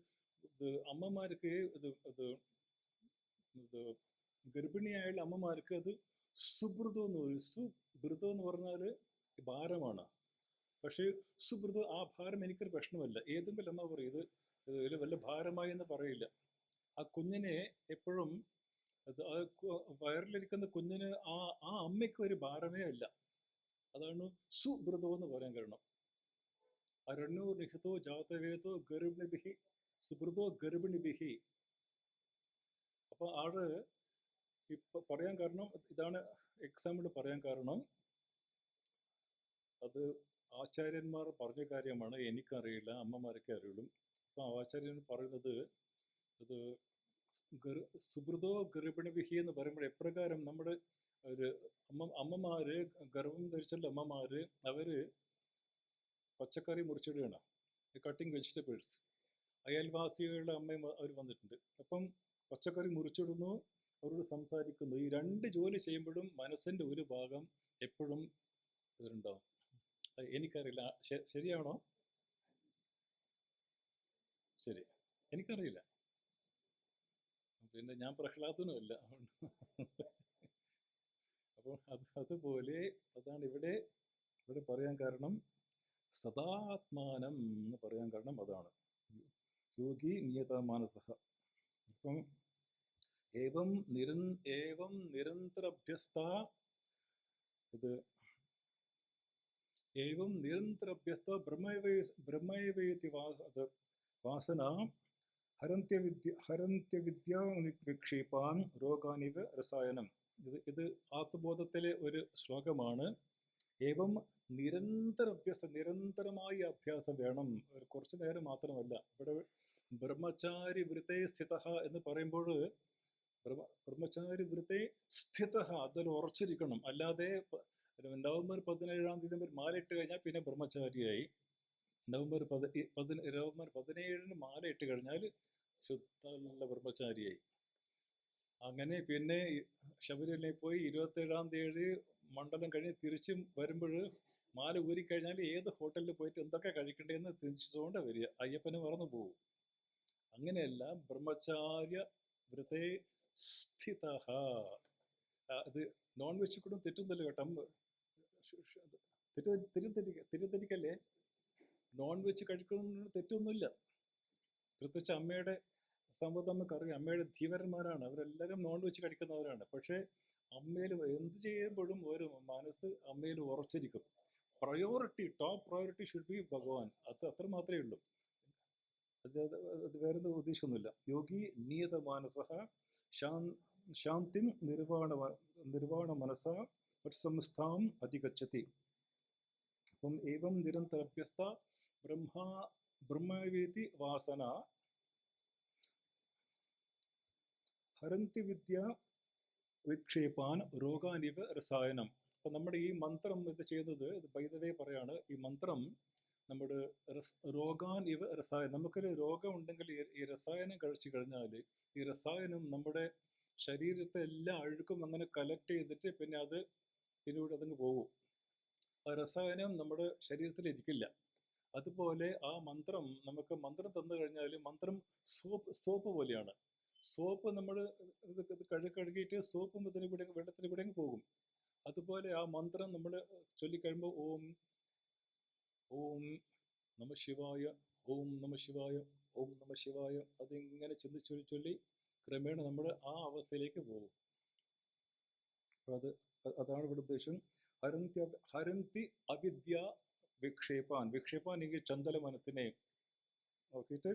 അമ്മമാർക്ക് ഗർഭിണിയായുള്ള അമ്മമാർക്ക് അത് സുബ്രതം എന്ന് പറയും. സുബ്രതം എന്ന് പറഞ്ഞാൽ ഭാരമാണ്. പക്ഷേ സുബ്രതം, ആ ഭാരം എനിക്കൊരു പ്രശ്നമല്ല. ഏതെങ്കിലും അമ്മ പറയും ഇത് വല്ല ഭാരമായി എന്ന് പറയില്ല. ആ കുഞ്ഞിനെ എപ്പോഴും വയറിലിരിക്കുന്ന കുഞ്ഞിന് ആ അമ്മയ്ക്ക് ഒരു ഭാരമേ അല്ല. അതാണ് സുബ്രതം എന്ന് പറയാൻ കാരണം. അരണ്യോ നിഹിതോ ജാതവേദോ ഗർഭിണിഭിഹി സുഹൃതോ ഗർഭിണിഭിഹി. അപ്പൊ ആള് ഇപ്പൊ പറയാൻ കാരണം ഇതാണ്, എക്സാമ്പിൾ പറയാൻ കാരണം അത് ആചാര്യന്മാർ പറഞ്ഞ കാര്യമാണ്, എനിക്കറിയില്ല, അമ്മമാരൊക്കെ അറിയുള്ളൂ. അപ്പൊ ആചാര്യൻ പറയുന്നത് ഇത് സുഹൃതോ ഗർഭിണിഭിഹി എന്ന് പറയുമ്പോൾ എപ്രകാരം നമ്മുടെ ഒരു അമ്മമാര് ഗർഭം ധരിച്ചുള്ള അമ്മമാര് അവര് പച്ചക്കറി മുറിച്ചിടുകയാണ്, കട്ടിങ് വെജിറ്റബിൾസ്. അയൽവാസികളുടെ അമ്മയും അവർ വന്നിട്ടുണ്ട്. അപ്പം പച്ചക്കറി മുറിച്ചിടുന്നു, അവരോട് സംസാരിക്കുന്നു. ഈ രണ്ട് ജോലി ചെയ്യുമ്പോഴും മനസ്സിന്റെ ഒരു ഭാഗം എപ്പോഴും ഇതിലുണ്ടാവും. എനിക്കറിയില്ല, ശരിയാണോ? ശരി, എനിക്കറിയില്ല. പിന്നെ ഞാൻ പ്രഹ്ലാദനുമല്ല. അപ്പോൾ അതുപോലെ അതാണ് ഇവിടെ പറയാൻ കാരണം, സദാത്മാനം എന്ന് പറയാൻ കാരണം അതാണ്. യോഗി നിയതമാനസഃ. അപ്പം ഏവം നിരന്തരഭ്യസ്ത, ഇത് ഏവം നിരന്തരഭ്യസ്ത ബ്രഹ്മൈവേതി വാസന ഹരന്ത്യവിദ്യാനിക്ഷേപാൻ രോഗാനിവ രസായനം. ഇത് ആത്മബോധത്തിലെ ഒരു ശ്ലോകമാണ്. ഏവം നിരന്തരമായ അഭ്യാസം വേണം. കുറച്ചു നേരം മാത്രമല്ല. ഇവിടെ ബ്രഹ്മചാരി വൃത്തേ സ്ഥിത എന്ന് പറയുമ്പോൾ ബ്രഹ്മചാരി വൃത്തേ സ്ഥിത, അതിൽ ഉറച്ചിരിക്കണം. അല്ലാതെ നവംബർ 17 മാലയിട്ട് കഴിഞ്ഞാൽ പിന്നെ ബ്രഹ്മചാരിയായി. നവംബർ 17 മാലയിട്ട് കഴിഞ്ഞാൽ ശുദ്ധ ബ്രഹ്മചാരിയായി. അങ്ങനെ പിന്നെ ശബരിമലയിൽ പോയി 27 മണ്ഡലം കഴിഞ്ഞ് തിരിച്ചും വരുമ്പോൾ മാല ഊരിക്കഴിഞ്ഞാൽ ഏത് ഹോട്ടലിൽ പോയിട്ട് എന്തൊക്കെ കഴിക്കണ്ടേന്ന് തിരിച്ചുകൊണ്ട് വരിക. അയ്യപ്പന് മറന്നു പോകും. അങ്ങനെയല്ല, ബ്രഹ്മചാര്യ വൃതേ സ്ഥിത. ഇത് നോൺ വെജ് കൂടെ തെറ്റുന്നില്ല കേട്ടോ, തിരുത്തരിക്കല്ലേ. നോൺ വെജ് കഴിക്കുന്നതിന് തെറ്റൊന്നുമില്ല. പ്രത്യേകിച്ച് അമ്മയുടെ സംഭവം നമുക്കറിയാം. അമ്മയുടെ ധീവരന്മാരാണ് അവരെല്ലാവരും, നോൺ വെജ് കഴിക്കുന്നവരാണ്. പക്ഷേ അമ്മയിൽ എന്ത് ചെയ്യുമ്പോഴും ഒരു മനസ്സ് അമ്മയിൽ ഉറച്ചിരിക്കും. ടോപ്പ് പ്രയോറിറ്റി ഷുഡ് ബി ഭഗവാൻ. അത് അത്ര മാത്രമേ ഉള്ളൂ. അത് വേറെ ഉദ്ദേശമൊന്നുമില്ല. യോഗി നിയത മാനസഃ ശാന്തിം നിർവാണ മനസ സംസ്ഥാം അധിഗച്ഛതി. അപ്പം ഏവം നിരന്തരഭ്യസ്ത ബ്രഹ്മവേതി വാസന ഹരന്തി വിദ്യ വിക്ഷേപാൻ രോഗാനിവ രസായനം. അപ്പം നമ്മുടെ ഈ മന്ത്രം ഇത് ചെയ്യുന്നത്, ഇത് വൈദ്യതയെ പറയാണ്, ഈ മന്ത്രം നമ്മുടെ രോഗാൻ ഇവ രസായനം. നമുക്കൊരു രോഗം ഉണ്ടെങ്കിൽ ഈ രസായനം കഴിച്ചു കഴിഞ്ഞാൽ ഈ രസായനം നമ്മുടെ ശരീരത്തെ എല്ലാ അഴുക്കും അങ്ങനെ കലക്ട് ചെയ്തിട്ട് പിന്നെ ഇതിലൂടെ അതങ്ങ് പോകും. ആ രസായനം നമ്മുടെ ശരീരത്തിൽ ഇരിക്കില്ല. അതുപോലെ ആ മന്ത്രം, നമുക്ക് മന്ത്രം തന്നു കഴിഞ്ഞാൽ മന്ത്രം സോപ്പ് പോലെയാണ്. സോപ്പ് നമ്മൾ ഇത് കഴുകിയിട്ട് സോപ്പും വെള്ളത്തിന് കൂടെ പോകും. അതുപോലെ ആ മന്ത്രം നമ്മൾ ചൊല്ലിക്കഴിയുമ്പോൾ ഓം ഓം നമ ശിവായ, ഓം നമ ശിവായ, ഓം നമ ശിവായ, അതിങ്ങനെ ചൊല്ലി ക്രമേണ നമ്മൾ ആ അവസ്ഥയിലേക്ക് പോകും. അതാണ് ഇവിടെ ഉദ്ദേശം. ഹരന്തി അവിദ്യ വിക്ഷേപാൻ. എങ്കിൽ ചഞ്ചല മനത്തിനെ നോക്കിയിട്ട്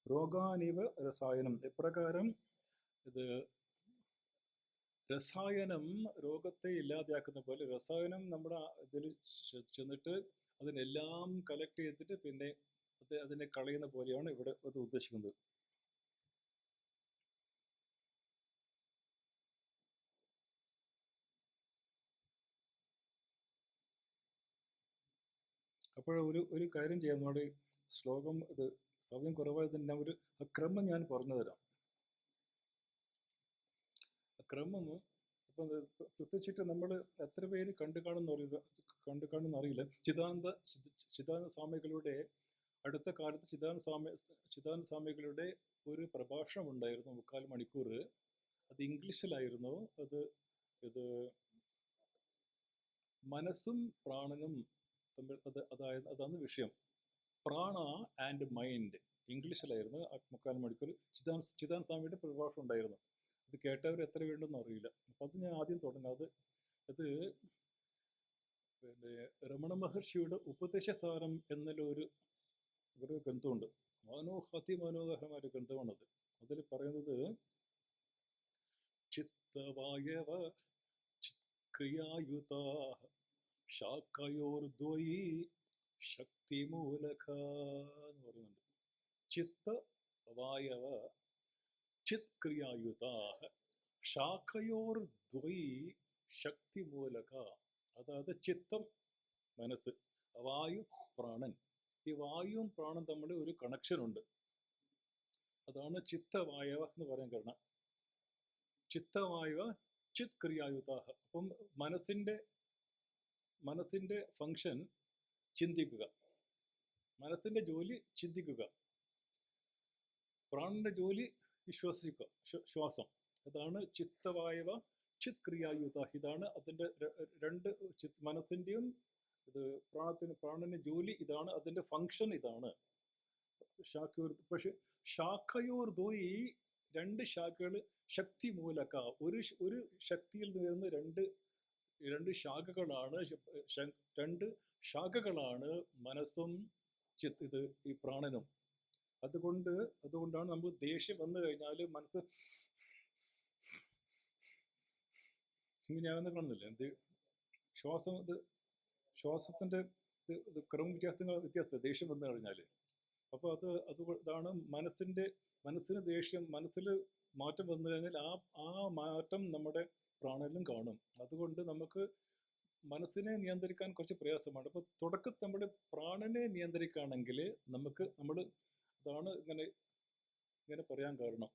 രോഗാനിവ രസായനം. എപ്രകാരം ഇത് രസായനം രോഗത്തെ ഇല്ലാതെയാക്കുന്ന പോലെ രസായനം നമ്മുടെ ഇതിൽ ചെന്നിട്ട് അതിനെല്ലാം കലക്ട് ചെയ്തിട്ട് പിന്നെ അതിനെ കളയുന്ന പോലെയാണ് ഇവിടെ അത് ഉദ്ദേശിക്കുന്നത്. അപ്പോൾ ഒരു കാര്യം ചെയ്യാം. നമ്മുടെ ശ്ലോകം ഇത് സമയം കുറവായത് തന്നെ ഒരു ക്രമം ഞാൻ പറഞ്ഞു തരാം. ക്രമം ഇപ്പം പ്രത്യേകിച്ചിട്ട് നമ്മൾ എത്ര പേര് കണ്ടു കാണുന്ന അറിയില്ല. ചിദാനന്ദ സ്വാമികളുടെ അടുത്ത കാലത്ത് ചിദാനന്ദ സ്വാമികളുടെ ഒരു പ്രഭാഷണം ഉണ്ടായിരുന്നു, 3/4 മണിക്കൂർ. അത് ഇംഗ്ലീഷിലായിരുന്നു. ഇത് മനസ്സും പ്രാണനും തമ്മിൽ അതാണ് വിഷയം. പ്രാണ ആൻഡ് മൈൻഡ് ഇംഗ്ലീഷിലായിരുന്നു. 3/4 മണിക്കൂർ ചിദാനന്ദ സ്വാമിയുടെ പ്രഭാഷണം ഉണ്ടായിരുന്നു. ഇത് കേട്ടവർ എത്ര വേണ്ടെന്ന് അറിയില്ല. അപ്പം അത് ഞാൻ ആദ്യം തുടങ്ങാം. അത് പിന്നെ രമണ മഹർഷിയുടെ ഉപദേശസാരം എന്നുള്ള ഒരു ഗ്രന്ഥമുണ്ട്, അതിമനോഹരമായ ഒരു ഗ്രന്ഥമാണത്. അതിൽ പറയുന്നത് ചിത്തവായവ ചിത്ക്രിയായുത ശാഖയോർദ്വയി ശക്തിമൂലക എന്ന് പറയുന്നുണ്ട്. ചിത്ത വായവ ചിത്ക്രിയായുത ശാഖയോർദ്വയി ശക്തിമൂലക. അതായത് ചിത്തം മനസ്സ്, വായു പ്രാണൻ. ഈ വായുവും പ്രാണൻ തമ്മിൽ ഒരു കണക്ഷൻ ഉണ്ട്. അതാണ് ചിത്തവായവ എന്ന് പറയാൻ കാരണം. ചിത്തവായവ ചിത് ക്രിയായുതാഹ. അപ്പം മനസ്സിന്റെ ഫങ്ഷൻ ചിന്തിക്കുക, മനസ്സിന്റെ ജോലി ചിന്തിക്കുക, പ്രാണന്റെ ജോലി വിശ്വസിക്കുക, ശ്വാസം. അതാണ് ചിത്തവായവ ചിത് ക്രിയായുത. ഇതാണ് അതിന്റെ രണ്ട് മനസ്സിന്റെയും ഇത് പ്രാണന്റെ ജോലി ഇതാണ്, അതിന്റെ ഫങ്ഷൻ ഇതാണ്. പക്ഷെ ശാഖയോർദ്വയി രണ്ട് ശാഖകൾ ശക്തി മൂലക. ഒരു ശക്തിയിൽ നിന്ന് രണ്ട് ശാഖകളാണ്, രണ്ട് ശാഖകളാണ് മനസ്സും ഇത് ഈ പ്രാണനും. അതുകൊണ്ടാണ് നമുക്ക് ദേഷ്യം വന്നു കഴിഞ്ഞാൽ മനസ്സ് ഇങ്ങനെയാകുന്ന കാണുന്നില്ല. എന്ത് ശ്വാസത്തിന്റെ ക്രമ വ്യത്യാസം ദേഷ്യം വന്നു കഴിഞ്ഞാൽ. അപ്പോൾ ഇതാണ് മനസ്സിന് ദേഷ്യം, മനസ്സിൽ മാറ്റം വന്നു കഴിഞ്ഞാൽ ആ മാറ്റം നമ്മുടെ പ്രാണനിലും കാണും. അതുകൊണ്ട് നമുക്ക് മനസ്സിനെ നിയന്ത്രിക്കാൻ കുറച്ച് പ്രയാസമാണ്. അപ്പോൾ തുടക്കത്തിൽ നമ്മൾ പ്രാണനെ നിയന്ത്രിക്കുകയാണെങ്കിൽ നമ്മൾ അതാണ് ഇങ്ങനെ പറയാൻ കാരണം.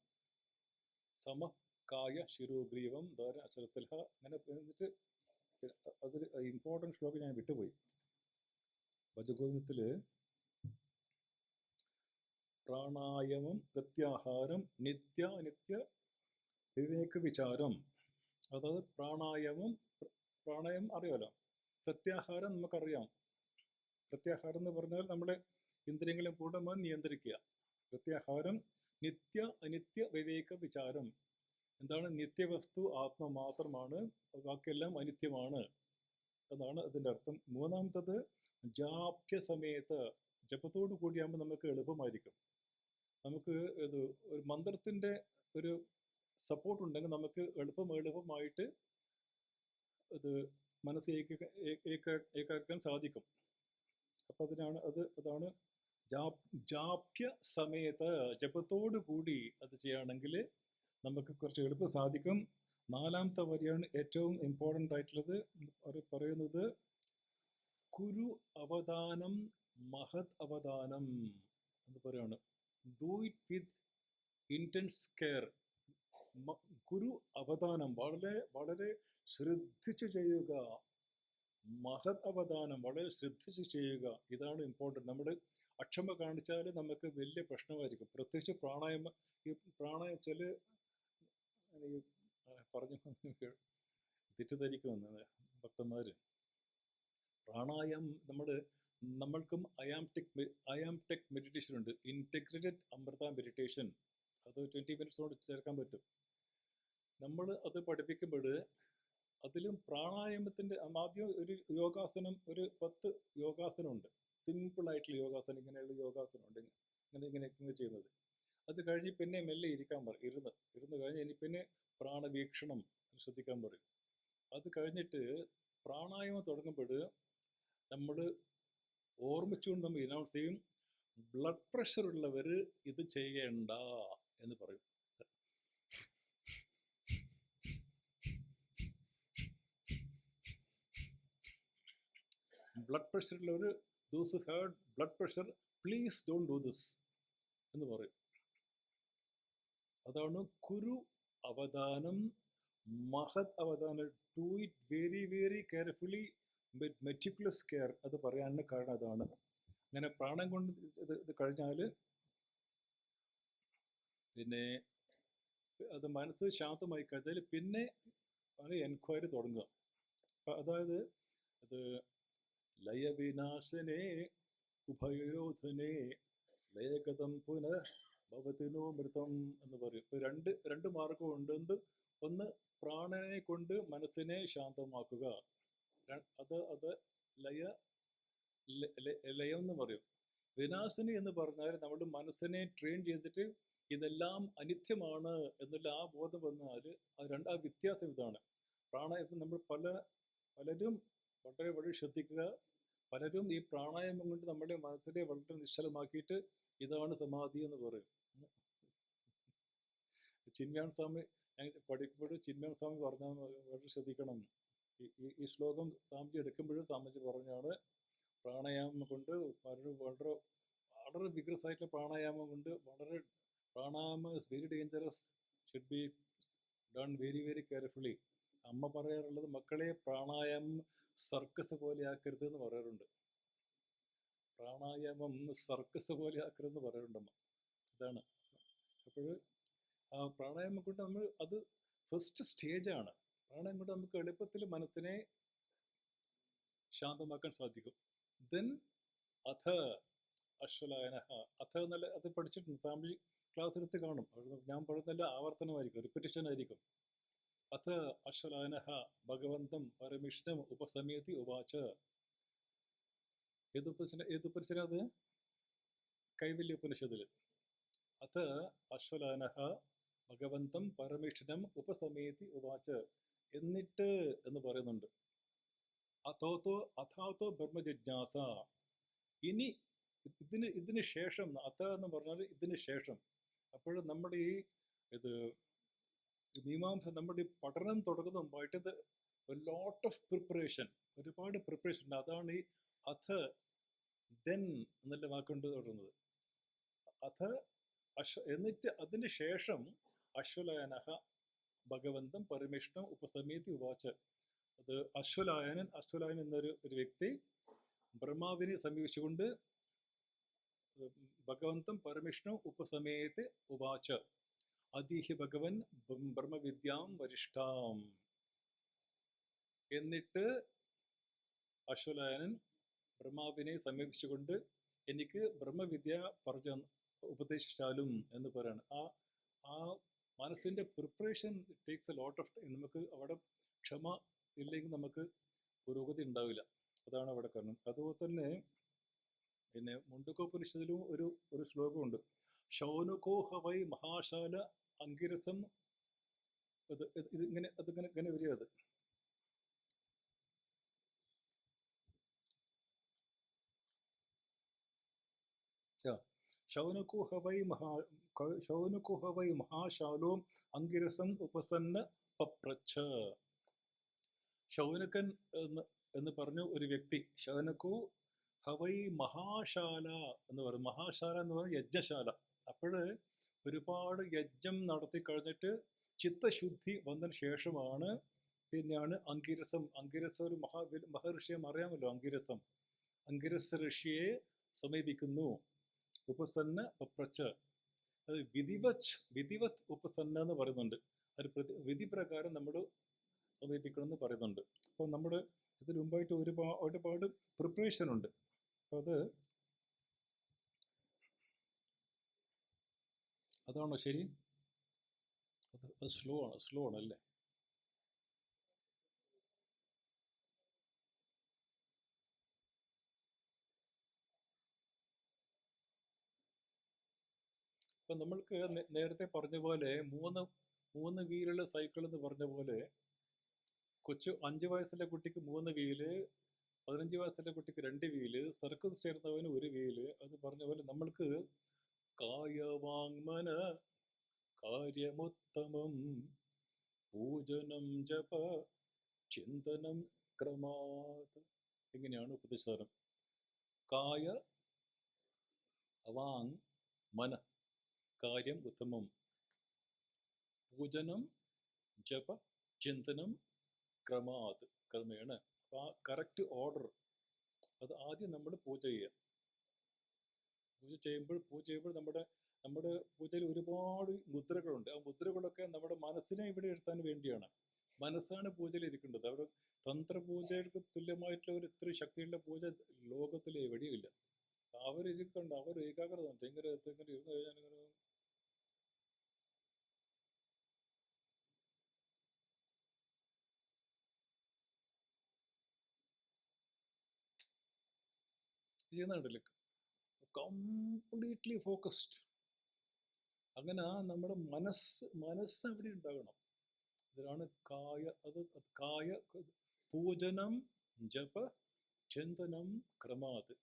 സമ കായ ശിരോഗ്രീവം ധാര അക്ഷരസ്ഥലഹ. അങ്ങനെ എന്നിട്ട് അതൊരു ഇമ്പോർട്ടൻറ്റ് ശ്ലോകം ഞാൻ വിട്ടുപോയി. ഭജഗോവിന്ദത്തില് പ്രാണായാമം പ്രത്യാഹാരം നിത്യ വിവേക വിചാരം. അതായത് പ്രാണായാമം അറിയാലോ, പ്രത്യാഹാരം നമുക്കറിയാം. പ്രത്യാഹാരം എന്ന് പറഞ്ഞാൽ നമ്മുടെ ഇന്ദ്രിയങ്ങളെ പൂർണ്ണമായി നിയന്ത്രിക്കുക. പ്രത്യാഹാരം നിത്യ അനിത്യ വിവേക വിചാരം. എന്താണ്? നിത്യവസ്തു ആത്മ മാത്രമാണ്, ബാക്കിയെല്ലാം അനിത്യമാണ് എന്നാണ് അതിൻ്റെ അർത്ഥം. മൂന്നാമത്തത് ജാപ്യ സമയത്ത്, ജപത്തോടു കൂടിയാകുമ്പോൾ നമുക്ക് എളുപ്പമായിരിക്കും. നമുക്ക് ഒരു മന്ത്രത്തിൻ്റെ ഒരു സപ്പോർട്ട് ഉണ്ടെങ്കിൽ നമുക്ക് എളുപ്പമായിട്ട് അത് മനസ്സ് ഏകാക്കാൻ സാധിക്കും. അപ്പം അതാണ് ജാപ്യ സമയത്ത്, ജപത്തോടു കൂടി അത് ചെയ്യുകയാണെങ്കിൽ നമുക്ക് കുറച്ച് എളുപ്പം സാധിക്കും. നാലാമത്തെ വരിയാണ് ഏറ്റവും ഇമ്പോർട്ടൻ്റ് ആയിട്ടുള്ളത്. അവർ പറയുന്നത് കുരു അവദാനം മഹത് അവദാനം എന്ന് പറയാണ്. Do it with intense care. കുരു അവദാനം, വളരെ വളരെ ശ്രദ്ധിച്ച് ചെയ്യുക. മഹത് അവദാനം, വളരെ ശ്രദ്ധിച്ച് ചെയ്യുക. ഇതാണ് ഇമ്പോർട്ടൻറ്റ്. നമ്മൾ അക്ഷമ കാണിച്ചാൽ നമുക്ക് വലിയ പ്രശ്നമായിരിക്കും. പ്രത്യേകിച്ച് പ്രാണായാമം. ഈ പ്രാണായാമം ചില പറഞ്ഞു തെറ്റിദ്ധരിക്കുമെന്ന് ഭക്തന്മാർ. പ്രാണായാമം നമ്മൾക്കും അയാംടെക് മെഡിറ്റേഷൻ ഉണ്ട്, ഇൻറ്റഗ്രേറ്റഡ് അമൃത മെഡിറ്റേഷൻ. അത് 20 മിനിറ്റ്സോട് ചേർക്കാൻ പറ്റും. നമ്മൾ അത് പഠിപ്പിക്കുമ്പോൾ അതിലും പ്രാണായാമത്തിൻ്റെ ആദ്യം ഒരു യോഗാസനം, ഒരു 10 യോഗാസനം ഉണ്ട്. സിമ്പിളായിട്ടുള്ള യോഗാസനം, ഇങ്ങനെയുള്ള യോഗാസനം ഉണ്ട്, ഇങ്ങനെ ചെയ്യുന്നത്. അത് കഴിഞ്ഞ് പിന്നെ മെല്ലെ ഇരിക്കാൻ പറയും. ഇരുന്ന് കഴിഞ്ഞ് ഇനി പിന്നെ പ്രാണവീക്ഷണം ശ്രദ്ധിക്കാൻ പറയും. അത് കഴിഞ്ഞിട്ട് പ്രാണായാമം തുടങ്ങുമ്പോൾ നമ്മൾ ഓർമ്മിച്ചുകൊണ്ട് നമ്മൾ ഇനൗൺസ് ചെയ്യും, ബ്ലഡ് പ്രഷർ ഉള്ളവർ ഇത് ചെയ്യേണ്ട എന്ന് പറയും. ബ്ലഡ് പ്രഷർ ഉള്ളവർ, those who have blood pressure, please don't do this എന്ന് പറയും. അതാണ് കുരു അവദാനം മഹത് അവദാനം. Do it very very carefully with meticulous care. അത് പറയാനുള്ള കാരണം അതാണ്. അങ്ങനെ പ്രാണം കൊണ്ട് ഇത് കഴിഞ്ഞാൽ പിന്നെ അത് മനസ്സ് ശാന്തമായി കഴിഞ്ഞാൽ പിന്നെ എൻക്വയറി തുടങ്ങുക. അതായത് അത് ലയവിനാശനേ ഉഭയോധനേ ലയഗതം പുനഃ ഭവതിനോ മൃതം എന്ന് പറയും. ഇപ്പൊ രണ്ട് മാർഗമുണ്ട്. ഒന്ന് പ്രാണനെ കൊണ്ട് മനസ്സിനെ ശാന്തമാക്കുക. അത് ലയം എന്ന് പറയും. വിനാശിനി എന്ന് പറഞ്ഞാൽ നമ്മുടെ മനസ്സിനെ ട്രെയിൻ ചെയ്തിട്ട് ഇതെല്ലാം അനിത്യമാണ് എന്നുള്ള ആ ബോധം വന്നാൽ ആ വ്യത്യാസം ഇതാണ്. പ്രാണായാമം നമ്മൾ പലരും വളരെ വളരെ ശ്രദ്ധിക്കുക. പലരും ഈ പ്രാണായാമം കൊണ്ട് നമ്മുടെ മനസ്സിനെ വളരെ നിശ്ചലമാക്കിയിട്ട് ഇതാണ് സമാധി എന്ന് പറയും. ചിന്മയാൻ സ്വാമി പഠിക്കുമ്പോഴും ചിന്മയാൻ സ്വാമി പറഞ്ഞാൽ വളരെ ശ്രദ്ധിക്കണം. ഈ ശ്ലോകം സ്വാമിജി എടുക്കുമ്പോഴും സ്വാമിജി പറഞ്ഞാണ് പ്രാണായാമം കൊണ്ട് വളരെ വളരെ വളരെ വിഗ്രസ് ആയിട്ടുള്ള പ്രാണായാമം കൊണ്ട് വളരെ പ്രാണായാമം is very dangerous, should be done very very carefully. അമ്മ പറയാറുള്ളത് മക്കളെ പ്രാണായാമം സർക്കസ് പോലെ ആക്കരുത് എന്ന് പറയാറുണ്ട്. പ്രാണായാമം സർക്കസ് പോലെ ആക്കരുതെന്ന് പറയാറുണ്ട് അമ്മ. ഇതാണ്. അപ്പോൾ ആ പ്രാണായാമം കൊണ്ട് നമ്മൾ അത് ഫസ്റ്റ് സ്റ്റേജാണ്. പ്രാണായാമം കൊണ്ട് നമുക്ക് എളുപ്പത്തിൽ മനസ്സിനെ ശാന്തമാക്കാൻ സാധിക്കും. ദെൻ അഥ അശ്വലായന, അഥ എന്നല്ല അത് പഠിച്ചിട്ടുണ്ട്, ഫാമിലി ക്ലാസ് എടുത്ത് കാണും. ഞാൻ പറയുന്നല്ല ആവർത്തനമായിരിക്കും, റിപ്പറ്റീഷൻ ആയിരിക്കും. അഥ അശ്വലായന ഭഗവന്തം പരമിഷ്ണം ഉപസമേതി ഉവാച. ഏതുപരിശന അത്? കൈവല്യോപനിഷത്തിൽ. അഥ അശ്വലായന ഭഗവന്തം പരമിഷ്ഠനം ഉപസമേതി ഉവാച. എന്നിട്ട് എന്ന് പറയുന്നുണ്ട്. അഥാതോ ബ്രഹ്മജിജ്ഞാസ. ഇനി ഇതിന് ശേഷം, അഥ എന്ന് പറഞ്ഞാൽ ഇതിന് ശേഷം. അപ്പോൾ നമ്മുടെ ഈ ഇത് മീമാംസ നമ്മുടെ ഈ പഠനം തുടങ്ങുന്ന മുമ്പായിട്ട് ലോട്ട് ഓഫ് പ്രിപ്പറേഷൻ, ഒരുപാട് പ്രിപ്പറേഷൻ ഉണ്ട്. അതാണ് ഈ അഥ ദെൻ എന്നുള്ള വാക്കുകൊണ്ട് തുടങ്ങുന്നത്. അഥ എന്നിട്ട് അതിന് ശേഷം അശ്വലായന ഭഗവന്തം പരമിഷ്ഠം ഉപസമേതി ഉവാച. അത് അശ്വലായനൻ എന്നൊരു വ്യക്തി ബ്രഹ്മാവിനെ സമീപിച്ചുകൊണ്ട് ഭഗവന്തം പരമിഷ്ഠം ഉപസമേത് ഉവാച അധീഹി ഭഗവൻ ബ്രഹ്മവിദ്യാം വരിഷ്ഠാം. എന്നിട്ട് അശ്വലായനൻ ബ്രഹ്മാവിനെ സമീപിച്ചുകൊണ്ട് എനിക്ക് ബ്രഹ്മവിദ്യ ഉപദേശിച്ചാലും എന്ന് പറയാണ്. ആ മനസ്സിന്റെ preparation takes a lot of time. നമുക്ക് അവിടെ ക്ഷമ ഇല്ലെങ്കിൽ നമുക്ക് പുരോഗതി ഉണ്ടാവില്ല. അതാണ് അവിടെ കാരണം. അതുപോലെ തന്നെ പിന്നെ മുണ്ടകോപനിഷത്തിലും ഒരു ശ്ലോകമുണ്ട്. ശൗനകോ ഹവൈ മഹാശാല അങ്കിരസം. അതിങ്ങനെ വരിക. അത് ശൗനകോ ഹവൈ മഹാശാലോ അങ്കിരസം ഉപസന്ന പപ്രച്ഛ. ശൗനകൻ എന്ന് പറഞ്ഞ ഒരു വ്യക്തി, ശൗനകോ ഹവൈ മഹാശാല എന്ന് പറയും. മഹാശാല എന്ന് പറയുന്നത് യജ്ഞശാല. അപ്പോഴ് ഒരുപാട് യജ്ഞം നടത്തി കഴിഞ്ഞിട്ട് ചിത്തശുദ്ധി വന്നതിന് ശേഷമാണ് പിന്നെയാണ് അങ്കിരസം. അങ്കിരസം ഒരു മഹർഷിയെ അറിയാമല്ലോ. അങ്കിരസ ഋഷിയെ സമീപിക്കുന്നു. ഉപസന്ന പപ്രച്ഛ. അത് വിധിവത് ഉപസന്ന എന്ന് പറയുന്നുണ്ട്. അത് വിധി പ്രകാരം നമ്മൾ സമീപിക്കണം എന്ന് പറയുന്നുണ്ട്. അപ്പോൾ നമ്മുടെ ഇതിന് മുമ്പായിട്ട് ഒരുപാട് പ്രിപ്പറേഷൻ ഉണ്ട്. അപ്പോൾ അതാണോ ശരി? അത് സ്ലോ ആണ് അല്ലേ? അപ്പൊ നമ്മൾക്ക് നേരത്തെ പറഞ്ഞ പോലെ മൂന്ന് വീലുള്ള സൈക്കിൾ എന്ന് പറഞ്ഞ പോലെ, 5 വയസ്സുള്ള കുട്ടിക്ക് 3 വീല്, 15 വയസ്സുള്ള കുട്ടിക്ക് 2 വീല്, സർക്കസ് ചേർന്നവന് 1 വീല്. അത് പറഞ്ഞ പോലെ നമ്മൾക്ക് കായവാങ്മന കാര്യമുത്തമം പൂജനം ജപ ചിന്തനം ക്രമാത്. ഇങ്ങനെയാണ് ഉപദേശം. കായ അവാങ് മന കാര്യം ഉത്തമം, പൂജനം ജപ ചിന്തനം ക്രമേണ. ആ കറക്റ്റ് ഓർഡർ. അത് ആദ്യം നമ്മൾ പൂജ ചെയ്യുക. പൂജ ചെയ്യുമ്പോൾ നമ്മുടെ പൂജയിൽ ഒരുപാട് മുദ്രകളുണ്ട്. ആ മുദ്രകളൊക്കെ നമ്മുടെ മനസ്സിനെ ഇവിടെ എടുത്താൻ വേണ്ടിയാണ്. മനസ്സാണ് പൂജയിൽ ഇരിക്കേണ്ടത്. അവിടെ തന്ത്രപൂജകൾക്ക് തുല്യമായിട്ടുള്ള ഒരു ഇത്ര ശക്തിയുള്ള പൂജ ലോകത്തിൽ എവിടെയുമില്ല. അവരിരിക്കണ്ട, അവർ ഏകാഗ്രത ഇങ്ങനെ ഇരുന്ന് കഴിഞ്ഞാൽ ചെയ്യുന്നുണ്ടല്ലോ. Completely focused. അങ്ങനെ നമ്മുടെ മനസ്സ് അവിടെ ഉണ്ടാകണം. ഇതിലാണ് കായ പൂജനം ജപ ചിന്തനം ക്രമാത്.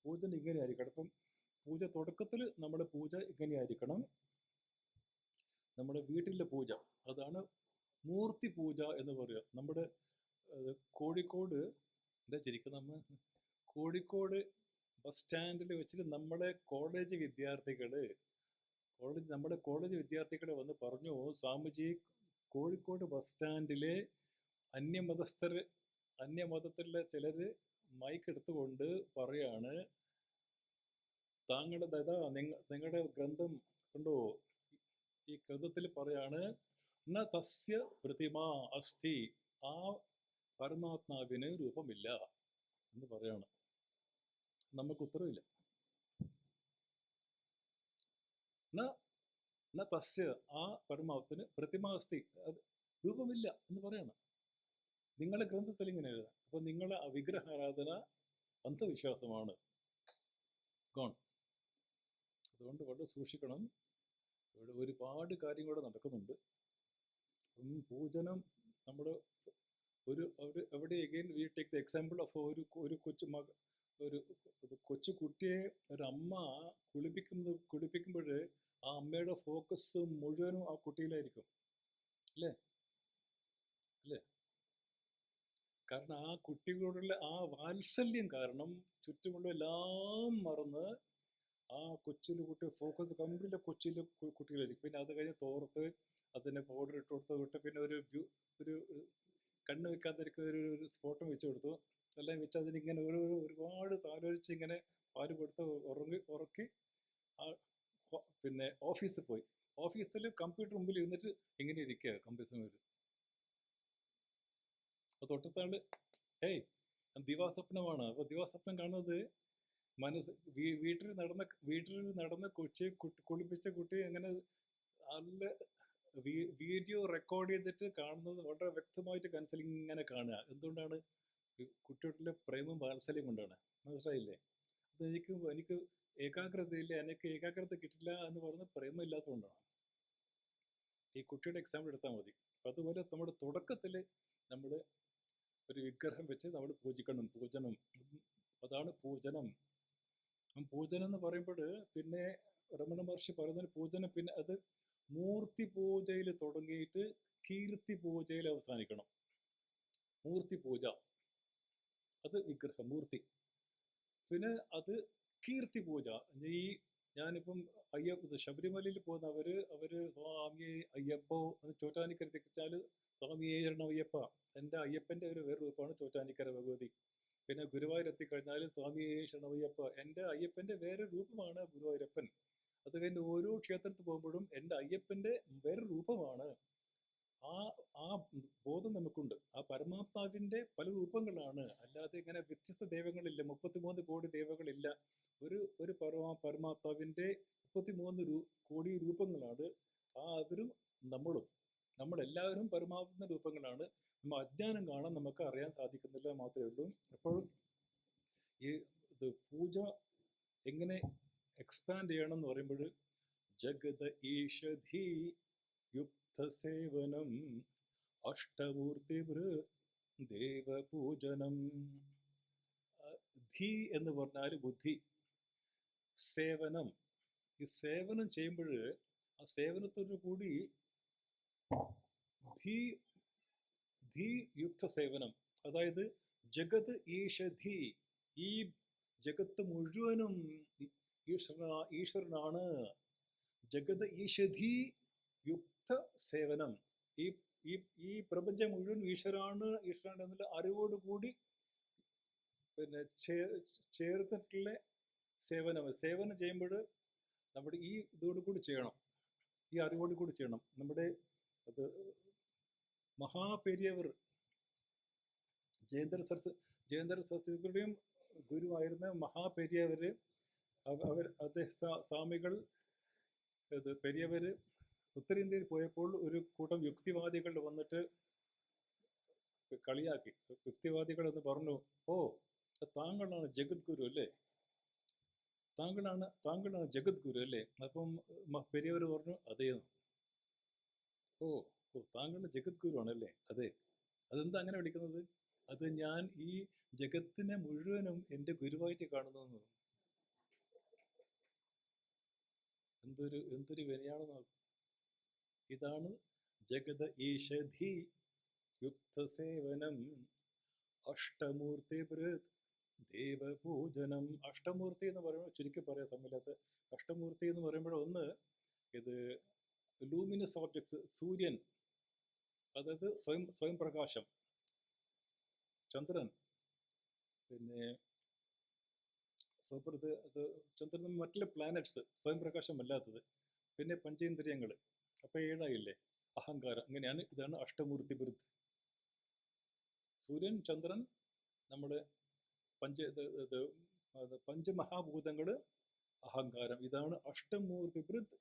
പൂജന ഇങ്ങനെയായിരിക്കണം. അപ്പം പൂജ തുടക്കത്തിൽ നമ്മുടെ പൂജ ഇങ്ങനെയായിരിക്കണം. നമ്മുടെ വീട്ടിലെ പൂജ, അതാണ് മൂർത്തി പൂജ എന്ന് പറയുക. നമ്മുടെ കോഴിക്കോട് എന്താ ചിരിക്കുന്നത് നമ്മ, കോഴിക്കോട് ബസ് സ്റ്റാൻഡിൽ വെച്ചിട്ട് നമ്മുടെ കോളേജ് വിദ്യാർത്ഥികളെ വന്ന് പറഞ്ഞു, സ്വാമിജി കോഴിക്കോട് ബസ് സ്റ്റാൻഡിലെ അന്യമതത്തിലെ ചിലര് മൈക്ക് എടുത്തുകൊണ്ട് പറയാണ്, നിങ്ങളുടെ ഗ്രന്ഥം കണ്ടോ, ഈ ഗ്രന്ഥത്തിൽ പറയാണ്, ന തസ്യ പ്രതിമ അസ്തി, ആ പരമാത്മാവിന് രൂപമില്ല എന്ന് പറയാണ്. നമുക്ക് ഉത്തരവില്ല. ന തസ്യ, ആ പരമാത്മാവിന് പ്രതിമ അസ്തി, അത് രൂപമില്ല എന്ന് പറയാണ്. നിങ്ങളുടെ ഗ്രന്ഥത്തിൽ ഇങ്ങനെ എഴുതാം. അപ്പൊ നിങ്ങളെ വിഗ്രഹാരാധന അന്ധവിശ്വാസമാണ്. ഗോൺ. അതുകൊണ്ട് വളരെ സൂക്ഷിക്കണം. ഇവിടെ ഒരുപാട് കാര്യങ്ങൾ നടക്കുന്നുണ്ട്. പൂജനം നമ്മുടെ എവിടെ again we take the example of ഒരു കൊച്ചു കുട്ടിയെ ഒരു അമ്മ കുളിപ്പിക്കുമ്പോൾ ആ അമ്മയുടെ ഫോക്കസ് മുഴുവനും ആ കുട്ടിയിലായിരിക്കും, അല്ലേ? കാരണം ആ കുട്ടികളോടുള്ള ആ വാത്സല്യം കാരണം ചുറ്റുമുള്ള എല്ലാം മറന്ന് ആ കുട്ടി ഫോക്കസ് കംപ്ലീറ്റ് കുട്ടികളായിരിക്കും. പിന്നെ അത് കഴിഞ്ഞ് തോർത്ത് അതിന് പൗഡർ ഇട്ട് കൊടുത്ത് പിന്നെ ഒരു കണ്ണ് വെക്കാതിരിക്കുന്ന ഒരു സ്പോട്ടും വെച്ച് കൊടുത്തു. എല്ലാം വെച്ച് അതിനിങ്ങനെ ഒരുപാട് താലോചിച്ച് ഇങ്ങനെ പാല് കൊടുത്ത് ഉറക്കി പിന്നെ ഓഫീസിൽ പോയി. ഓഫീസിൽ കമ്പ്യൂട്ടർ മുമ്പിൽ ഇരുന്നിട്ട് ഇങ്ങനെ ഇരിക്കുക കമ്പ്യൂട്ടർ മുമ്പിൽ. അപ്പോൾ തൊട്ടത്താള് ദിവാസ്വപ്നമാണ്. അപ്പോൾ ദിവാസ്വപ്നം കാണുന്നത് വീട്ടിൽ നടന്ന കുളിപ്പിച്ച കുട്ടി അങ്ങനെ നല്ല വീഡിയോ റെക്കോർഡ് ചെയ്തിട്ട് കാണുന്നത് വളരെ വ്യക്തമായിട്ട് കൺസലിങ് ഇങ്ങനെ കാണുക. എന്തുകൊണ്ടാണ്? കുട്ടികളുടെ പ്രേമം വാത്സല്യം കൊണ്ടാണ്. മനസ്സിലായില്ലേ? അത് എനിക്ക് ഏകാഗ്രതയില്ല, എനിക്ക് ഏകാഗ്രത കിട്ടില്ല എന്ന് പറയുന്ന പ്രേമം ഇല്ലാത്തതുകൊണ്ടാണ്. ഈ കുട്ടിയുടെ എക്സാമ്പിൾ എടുത്താൽ മതി. അപ്പം അതുപോലെ നമ്മുടെ തുടക്കത്തിൽ നമ്മൾ ഒരു വിഗ്രഹം വെച്ച് നമ്മൾ പൂജിക്കണം. പൂജനം, അതാണ് പൂജനം. പൂജനം എന്ന് പറയുമ്പോൾ പിന്നെ രമണ മഹർഷി പറയുന്ന പൂജനം, പിന്നെ അത് മൂർത്തി പൂജയിൽ തുടങ്ങിയിട്ട് കീർത്തി പൂജയിൽ അവസാനിക്കണം. മൂർത്തി പൂജ അത് വിഗ്രഹം മൂർത്തി. പിന്നെ അത് കീർത്തി പൂജ. ഞാനിപ്പം ശബരിമലയിൽ പോകുന്ന അവര് സ്വാമി അയ്യപ്പോ എന്ന് ചോറ്റാനിക്കരത്തിച്ചാൽ സ്വാമിയേ ശരണം അയ്യപ്പ, എൻ്റെ അയ്യപ്പൻ്റെ ഒരു വേറെ രൂപമാണ് ചോറ്റാനിക്കര ഭഗവതി. പിന്നെ ഗുരുവായൂർ എത്തിക്കഴിഞ്ഞാൽ സ്വാമിയേ ശരണം അയ്യപ്പ, എൻ്റെ അയ്യപ്പൻ്റെ വേറെ രൂപമാണ് ഗുരുവായൂരപ്പൻ. അത് കഴിഞ്ഞ് ഓരോ ക്ഷേത്രത്തിൽ പോകുമ്പോഴും എൻ്റെ അയ്യപ്പൻ്റെ വേറെ രൂപമാണ്. ആ ബോധം നമുക്കുണ്ട്. ആ പരമാത്മാവിൻ്റെ പല രൂപങ്ങളാണ്, അല്ലാതെ ഇങ്ങനെ വ്യത്യസ്ത ദൈവങ്ങളില്ല. 33 കോടി ദൈവങ്ങളില്ല. ഒരു പരമാത്മാവിൻ്റെ 33 കോടി രൂപങ്ങളാണ്. അവരും നമ്മളെല്ലാവരും പരമാത്മ രൂപങ്ങളാണ്. നമ്മൾ അജ്ഞാനം കാണാൻ നമുക്ക് അറിയാൻ സാധിക്കുന്നില്ല മാത്രമേ ഉള്ളൂ. അപ്പോൾ ഇത് പൂജ എങ്ങനെ എക്സ്പാൻഡ് ചെയ്യണം എന്ന് പറയുമ്പോൾ ജഗത ഈഷധി യുക്തസേവനം അഷ്ടമൂർത്തി ദേവപൂജനം. ധി എന്ന് പറഞ്ഞാൽ ബുദ്ധി, സേവനം. ഈ സേവനം ചെയ്യുമ്പോൾ ആ സേവനത്തോടു കൂടി ധി യുക്ത സേവനം, അതായത് ജഗത് ഈഷധി, ഈ ജഗത്ത് മുഴുവനും ഈശ്വരനാണ്. ജഗത് ഈഷധി യുക്ത സേവനം, ഈ പ്രപഞ്ചം മുഴുവൻ ഈശ്വരാണ് എന്നുള്ള അറിവോടുകൂടി പിന്നെ ചേർത്തിട്ടുള്ള സേവനം ചെയ്യുമ്പോൾ നമ്മുടെ ഈ ഇതോടുകൂടി ചെയ്യണം, ഈ അറിവോടുകൂടി ചെയ്യണം. നമ്മുടെ അത് മഹാപെരിയവർ ജയേന്ദ്ര സരസ്വതിയുടെയും ഗുരുവായിരുന്ന മഹാപെരിയവര് സ്വാമികൾ പെരിയവര് ഉത്തരേന്ത്യയിൽ പോയപ്പോൾ ഒരു കൂട്ടം യുക്തിവാദികൾ വന്നിട്ട് കളിയാക്കി. യുക്തിവാദികൾ എന്ന് പറഞ്ഞു, താങ്കളാണ് ജഗത് ഗുരു അല്ലേ? താങ്കളാണ് ജഗദ്ഗുരു അല്ലേ? അപ്പം പെരിയവർ പറഞ്ഞു അതേന്ന്. ഓ ഓ താങ്കൾ ജഗദ്ഗുരു ആണല്ലേ? അതെ. അതെന്താ അങ്ങനെ വിളിക്കുന്നത്? അത് ഞാൻ ഈ ജഗത്തിനെ മുഴുവനും എൻ്റെ ഗുരുവായിട്ട് കാണുന്നു എന്ന് പറഞ്ഞു. എന്തൊരു വിനയാണെന്ന്. ഇതാണ് ജഗത ഈഷധി യുക്തസേവനം അഷ്ടമൂർത്തി ദേവപൂജനം. അഷ്ടമൂർത്തി എന്ന് പറയുമ്പോൾ ചുരുക്കി പറയാൻ സമയമില്ലാത്ത അഷ്ടമൂർത്തി എന്ന് പറയുമ്പോൾ ഒന്ന് ഇത് ലൂമിനസ് ഓബ്ജക്ട്സ്, സൂര്യൻ, അതായത് സ്വയം പ്രകാശം, ചന്ദ്രൻ, പിന്നെ ചന്ദ്രൻ, മറ്റുള്ള പ്ലാനറ്റ്സ് സ്വയം പ്രകാശമല്ലാത്തത്, പിന്നെ പഞ്ചേന്ദ്രിയങ്ങൾ. അപ്പൊ ഏഴായില്ലേ? അഹങ്കാരം. അങ്ങനെയാണ്. ഇതാണ് അഷ്ടമൂർത്തി ബൃത്. സൂര്യൻ, ചന്ദ്രൻ, നമ്മുടെ പഞ്ചമഹാഭൂതങ്ങള്, അഹങ്കാരം. ഇതാണ് അഷ്ടമൂർത്തി ബൃത്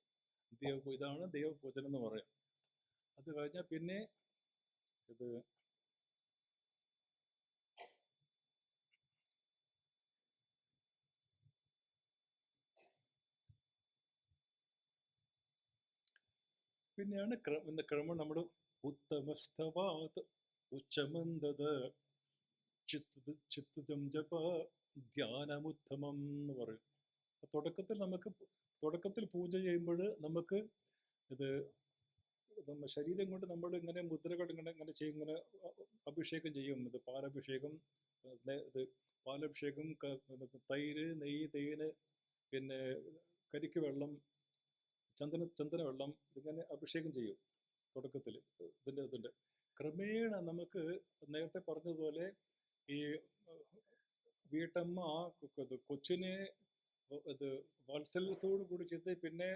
ഇതാണ് ദേവപൂജനം എന്ന് പറയാം. അത് കഴിഞ്ഞാൽ പിന്നെ ഇത് പിന്നെയാണ് ക്രമം. നമ്മുടെ ഉത്തമസ്തവാത് ഉച്ചമന്തത് ചിത്തം ജപ ധ്യാനമുത്തമം എന്ന് പറയും. തുടക്കത്തിൽ പൂജ ചെയ്യുമ്പോൾ നമുക്ക് ഇത് ശരീരം കൊണ്ട് നമ്മൾ ഇങ്ങനെ മുദ്രകൾ ഇങ്ങനെ ചെയ്യും, ഇങ്ങനെ അഭിഷേകം ചെയ്യും. ഇത് പാലഭിഷേകം, തൈര്, നെയ്യ്, തേന്, പിന്നെ കരിക്ക് വെള്ളം, ചന്ദന വെള്ളം, ഇങ്ങനെ അഭിഷേകം ചെയ്യും തുടക്കത്തിൽ. ഇതിൻ്റെ ക്രമേണ നമുക്ക് നേരത്തെ പറഞ്ഞതുപോലെ ഈ വീട്ടമ്മ കൊച്ചിനെ ഇത് വാത്സല്യത്തോടു കൂടി ചെയ്ത് പിന്നെ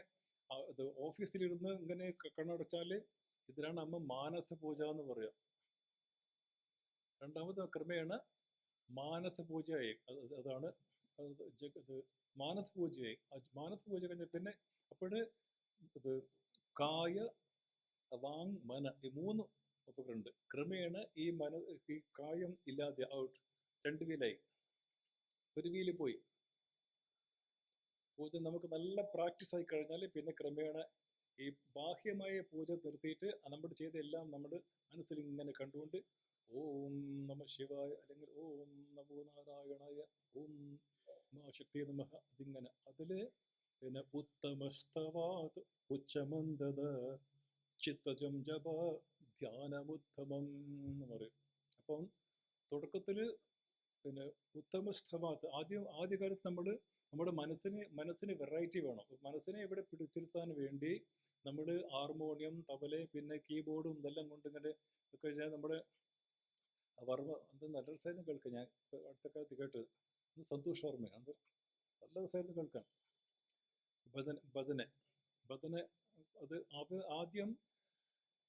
ഇത് ഓഫീസിലിരുന്ന് ഇങ്ങനെ കണ്ണടച്ചാൽ ഇതിനാണ് അമ്മ മാനസ പൂജ എന്ന് പറയാം. രണ്ടാമത് ക്രമേണ മാനസ പൂജയായി. അതാണ് മാനസ പൂജയായി. മാനസ പൂജ കഴിഞ്ഞ പിന്നെ അപ്പോഴ് ഇത് കായ, വാങ്, മന, ഈ മൂന്ന് ഉപകരണമുണ്ട്. ക്രമേണ ഈ കായം ഇല്ലാതെ ഔട്ട്. 2 വീലായി, 1 വീല് പോയി. പൂജ നമുക്ക് നല്ല പ്രാക്ടീസ് ആയി കഴിഞ്ഞാൽ പിന്നെ ക്രമേണ ഈ ബാഹ്യമായ പൂജ നിർത്തിയിട്ട് നമ്മൾ ചെയ്ത എല്ലാം നമ്മൾ മനസ്സിൽ ഇങ്ങനെ കണ്ടുകൊണ്ട് ഓം നമ ശിവായ, അല്ലെങ്കിൽ ഓം നമോ നാരായണായ, ഓം ശക്തി നമഃ, ഇതിങ്ങനെ. അതില് പിന്നെ ഉത്തമസ്തവാത് ഉച്ചമന്തത് ചിത്തജം ജപ ധ്യാനമുത്തമം എന്ന് പറയും. അപ്പം തുടക്കത്തില് പിന്നെ ഉത്തമസ്തവാത് ആദ്യകാലത്ത് നമ്മുടെ മനസ്സിന് വെറൈറ്റി വേണം. മനസ്സിനെ ഇവിടെ പിടിച്ചിരുത്താൻ വേണ്ടി നമ്മൾ ഹാർമോണിയം, തബല, പിന്നെ കീബോർഡും ഇതെല്ലാം കൊണ്ട് ഇങ്ങനെ കഴിഞ്ഞാൽ നമ്മുടെ വർമ്മ നല്ല രസമായിരുന്നു കേൾക്കാം. ഞാൻ അടുത്ത കാലത്ത് കേട്ടത് സന്തോഷ് വർമ്മയാണ്. നല്ല രസമായിരുന്നു കേൾക്കാൻ. ഭജന അത് ആദ്യം